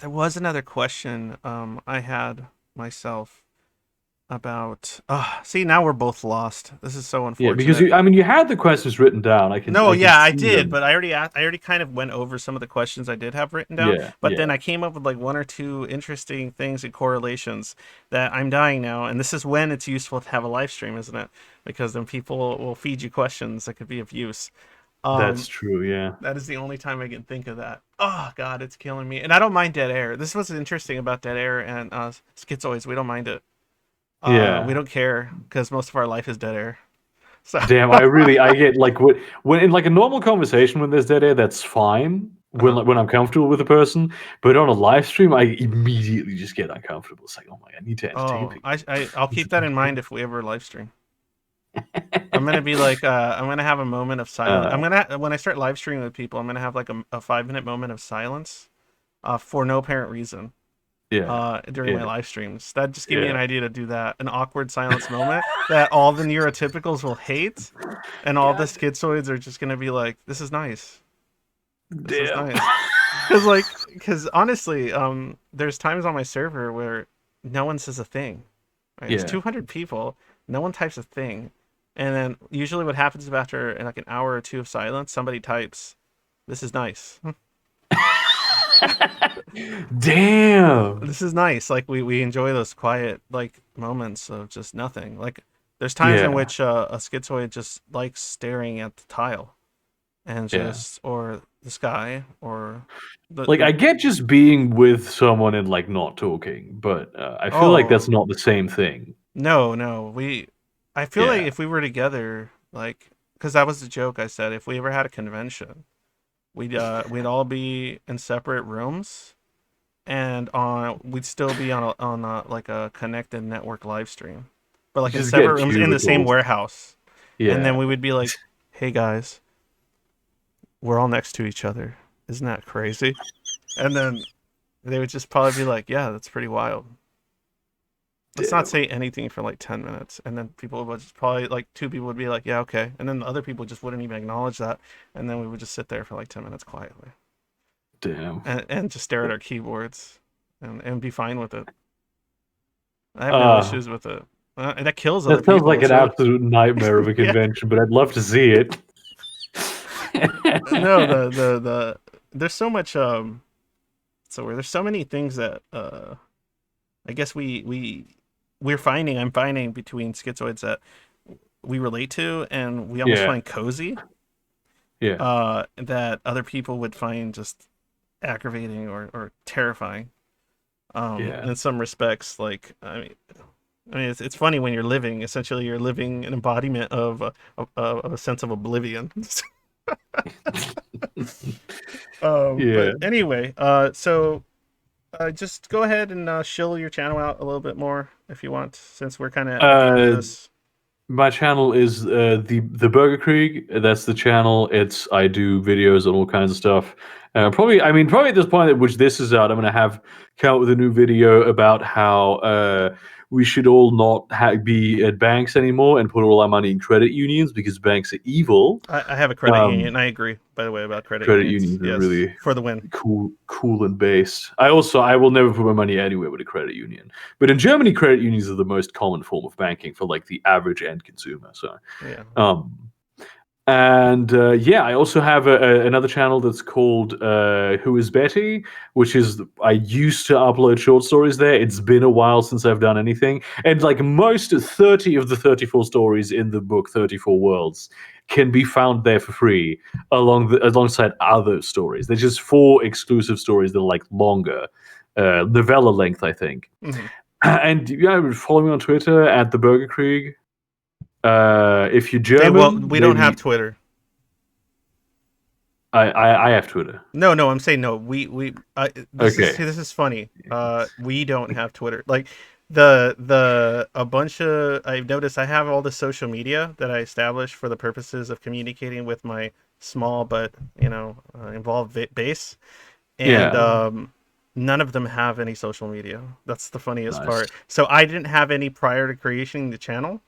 There was another question I had myself about. See, now we're both lost. This is so yeah, because unfortunate. I mean, you had the questions written down. No, I can yeah, I see did, them. but I already kind of went over some of the questions I did have written down, Yeah, but then yeah, I came up with like one or two interesting things and correlations that I'm dying now, and this is when it's useful to have a live stream, isn't it? Because then people will feed you questions that could be of use. that's Um, true. Yeah, that is the only time I can think of that. Oh God, it's killing me. And I don't mind dead air. This was interesting about dead air and schizoids. We don't mind it. We yeah. don't care because most of our life is dead air. So Damn, I get like when in like a normal conversation when there's dead air, that's fine uh, when I'm comfortable with a person, but on a live stream, I immediately just get uncomfortable. It's like, oh my, I need to entertain oh, people. I'll keep that in mind if we ever live stream. I'm gonna be like, I'm gonna have a moment of silence. uh, When I start live streaming with people, I'm gonna have like a 5 minute moment of silence, for no apparent reason, yeah, during my yeah, live streams. That just gave me an yeah. idea to do that. An awkward silence moment that all the neurotypicals will hate, and all the God schizoids are just gonna be like, this is nice. This is damn. nice. Because honestly, there's times on my server where no one says a thing. Right? There's Yeah. 200 people, no one types a thing, and then usually what happens is after like an hour or two of silence, somebody types, "This is nice. Damn. This is nice." Like we enjoy those quiet like moments of just nothing. Like there's times in Yeah, which a schizoid just likes staring at the tile and yeah. just or the sky or Like I get just being with someone and like not talking, but I feel like that's oh not the same thing. no, no. I feel like Yeah. if we were together, like, because that was the joke I said. If we ever had a convention, we'd all be in separate rooms, and we'd still be on like a connected network live stream, but like in Just separate get rooms in the same cubicles. warehouse. And then Yeah. we would be like, "Hey guys, we're all next to each other. Isn't that crazy?" And then they would just probably be like, "Yeah, that's pretty wild." Let's not Damn. say anything for like 10 minutes, and then people would just probably like two people would be like, yeah, okay, and then the other people just wouldn't even acknowledge that, and then we would just sit there for like 10 minutes quietly Damn. and just stare at our keyboards and be fine with it. I have no Uh, issues with it. And that kills other that sounds people. like It's an really absolute nightmare of a yeah. convention, but I'd love to see it. No, the there's so much so there's so many things that I guess we're finding I'm finding between schizoids that we relate to and we almost Yeah. find cozy, Yeah. that other people would find just aggravating or terrifying. Yeah. In some respects, like I mean, it's funny when you're living. Essentially, you're living an embodiment of a sense of oblivion. Yeah. But anyway, so just go ahead and shill your channel out a little bit more if you want, since we're kind of at the end of Uh, this. My channel is the Burgerkrieg. That's the channel. I do videos on all kinds of stuff. Probably at this point at which this is out, I'm gonna have come out with a new video about how we should all not be at banks anymore and put all our money in credit unions because banks are evil. I have a credit Um, union. I agree, by the way, about credit Credit unions. unions are Yes, really for the win. cool and based. I will never put my money anywhere with a credit union. But in Germany, credit unions are the most common form of banking for like the average end consumer. So, Yeah. um, and yeah, I also have another channel that's called Who is Betty, which is I used to upload short stories there. It's been a while since I've done anything, and like most 30 of the 34 stories in the book 34 Worlds can be found there for free alongside other stories. There's just 4 exclusive stories that are like longer, novella length, I think. Hmm. And yeah, follow me on Twitter at the Burgerkrieg. If you're Well, German, we don't have maybe Twitter. I have Twitter. No, I'm saying no. We Okay. this is funny. We don't have Twitter. Like the a bunch of I've noticed I have all the social media that I established for the purposes of communicating with my small but involved base, and Yeah. none of them have any social media. That's the funniest Nice. part. So I didn't have any prior to creating the channel,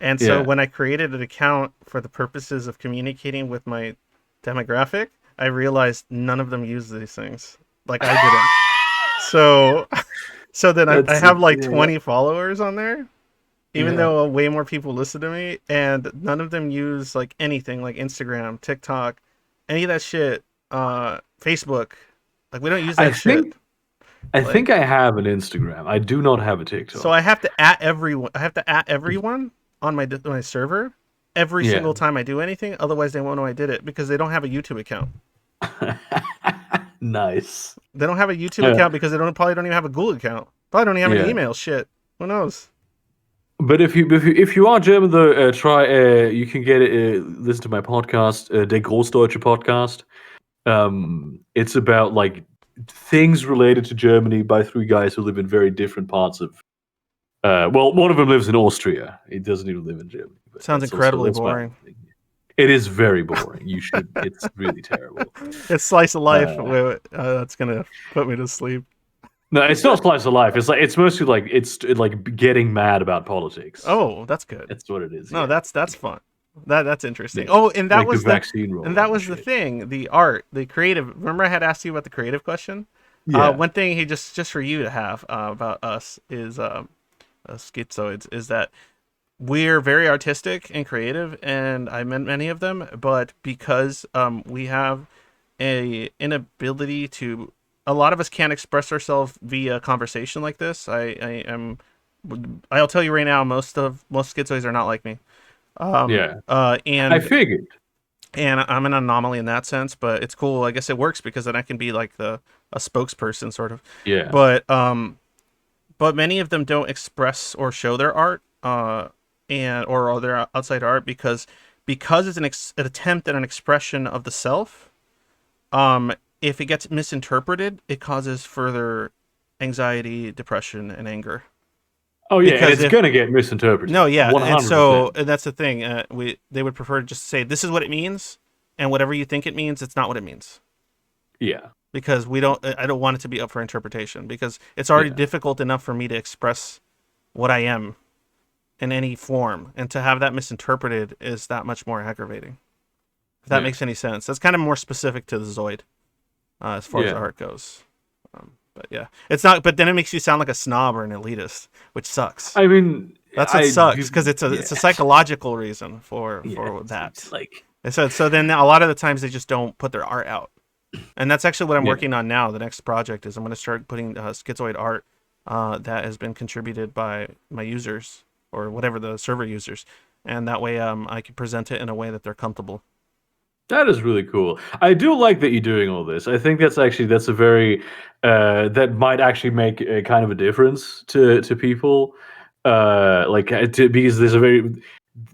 and so Yeah. when I created an account for the purposes of communicating with my demographic, I realized none of them use these things. Like I didn't. So so then I That's have like yeah. 20 followers on there, even Yeah. though way more people listen to me, and none of them use like anything like Instagram, TikTok, any of that shit, Facebook. Like we don't use I that think shit. I Like think I have an Instagram. I do not have a so TikTok. I have to at everyone. I have to at everyone on my server every Yeah. single time I do anything. Otherwise, they won't know I did it because they don't have a YouTube account. Nice. They don't have a YouTube Yeah. account because they probably don't even have a Google account. Probably don't even have an Yeah. email. Shit, who knows? But if you are German though, try you can get it. Listen to my podcast, Der Großdeutsche Podcast. It's about like things related to Germany by 3 guys who live in very different parts of. Well, one of them lives in Austria. He doesn't even live in Germany, but Sounds incredibly that's my boring. thing. It is very boring. You should. It's really terrible. It's slice of life. Uh, That's gonna put me to sleep. no, it's not slice of life. It's mostly like it's like getting mad about politics. Oh, that's good. That's what it is. No, Yeah, that's fun. That's interesting. yeah. Oh, and that Like the was the vaccine and rollout that and was the shit. thing. The art, the creative. Remember, I had asked you about the creative question. Yeah. One thing he just for you to have about us is schizoids is that we're very artistic and creative, and I met many of them, but because we have a inability to, a lot of us can't express ourselves via conversation like this. I am, I'll tell you right now, most schizoids are not like me. Yeah. I And figured. I'm an anomaly in that sense, but it's cool. I guess it works because then I can be like the a spokesperson sort of. Yeah. But many of them don't express or show their art, and or their outside art because it's an attempt at an expression of the self. If it gets misinterpreted, it causes further anxiety, depression, and anger. Oh yeah, and Because it's if gonna get misinterpreted. no, yeah, and so 100%. and that's the thing. They would prefer to just say this is what it means, and whatever you think it means, it's not what it means. Yeah. Because I don't want it to be up for interpretation because it's already Yeah. difficult enough for me to express what I am in any form, and to have that misinterpreted is that much more aggravating. If that Yeah. makes any sense, that's kind of more specific to the Zoid as far as Yeah. art goes. But yeah, it's not. But then it makes you sound like a snob or an elitist, which sucks. I mean, That's what I sucks because yeah. it's a psychological reason Yeah. for that. It's like And so then a lot of the times they just don't put their art out, and that's actually what I'm yeah. working on now. The next project is I'm going to start putting schizoid art that has been contributed by my users or whatever the server users, and that way I can present it in a way that they're comfortable. That is really cool. I do like that you're doing all this. I think that's a very that might actually make a kind of a difference to people. Because there's a very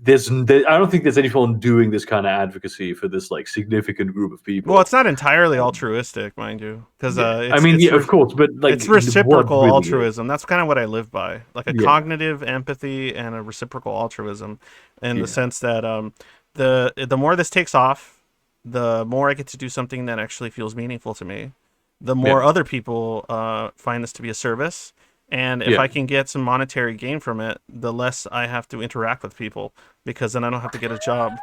I don't think there's anyone doing this kind of advocacy for this like significant group of Well, it's people. not entirely Um, altruistic, mind you, because yeah, I mean, yeah, of course, but like, it's what reciprocal really is? altruism. That's kind of what I live by, like a Yeah, cognitive empathy and a reciprocal altruism, in the yeah, sense that the more this takes off, the more I get to do something that actually feels meaningful to me. The yeah, more other people find this to be a service, and if yeah. I can get some monetary gain from it, the less I have to interact with people, because then I don't have to get a job.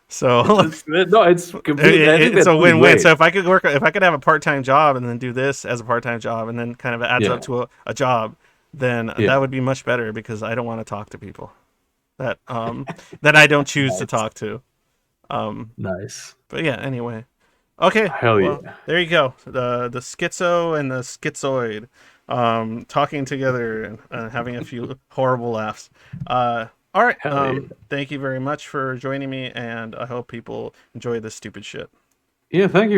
So No, it's completely. I think it's that's a really win-win. great. So if I could have a part-time job and then do this as a part-time job, and then kind of adds Yeah, up to a job, then yeah. that would be much better, because I don't want to talk to people that that I don't choose to Nice, talk to. Um, nice. but yeah, anyway. Okay, Hell well, yeah. there you go. The schizo and the schizoid talking together and having a few horrible laughs. All right. Hell yeah. Thank you very much for joining me, and I hope people enjoy this stupid shit. Yeah, thank you.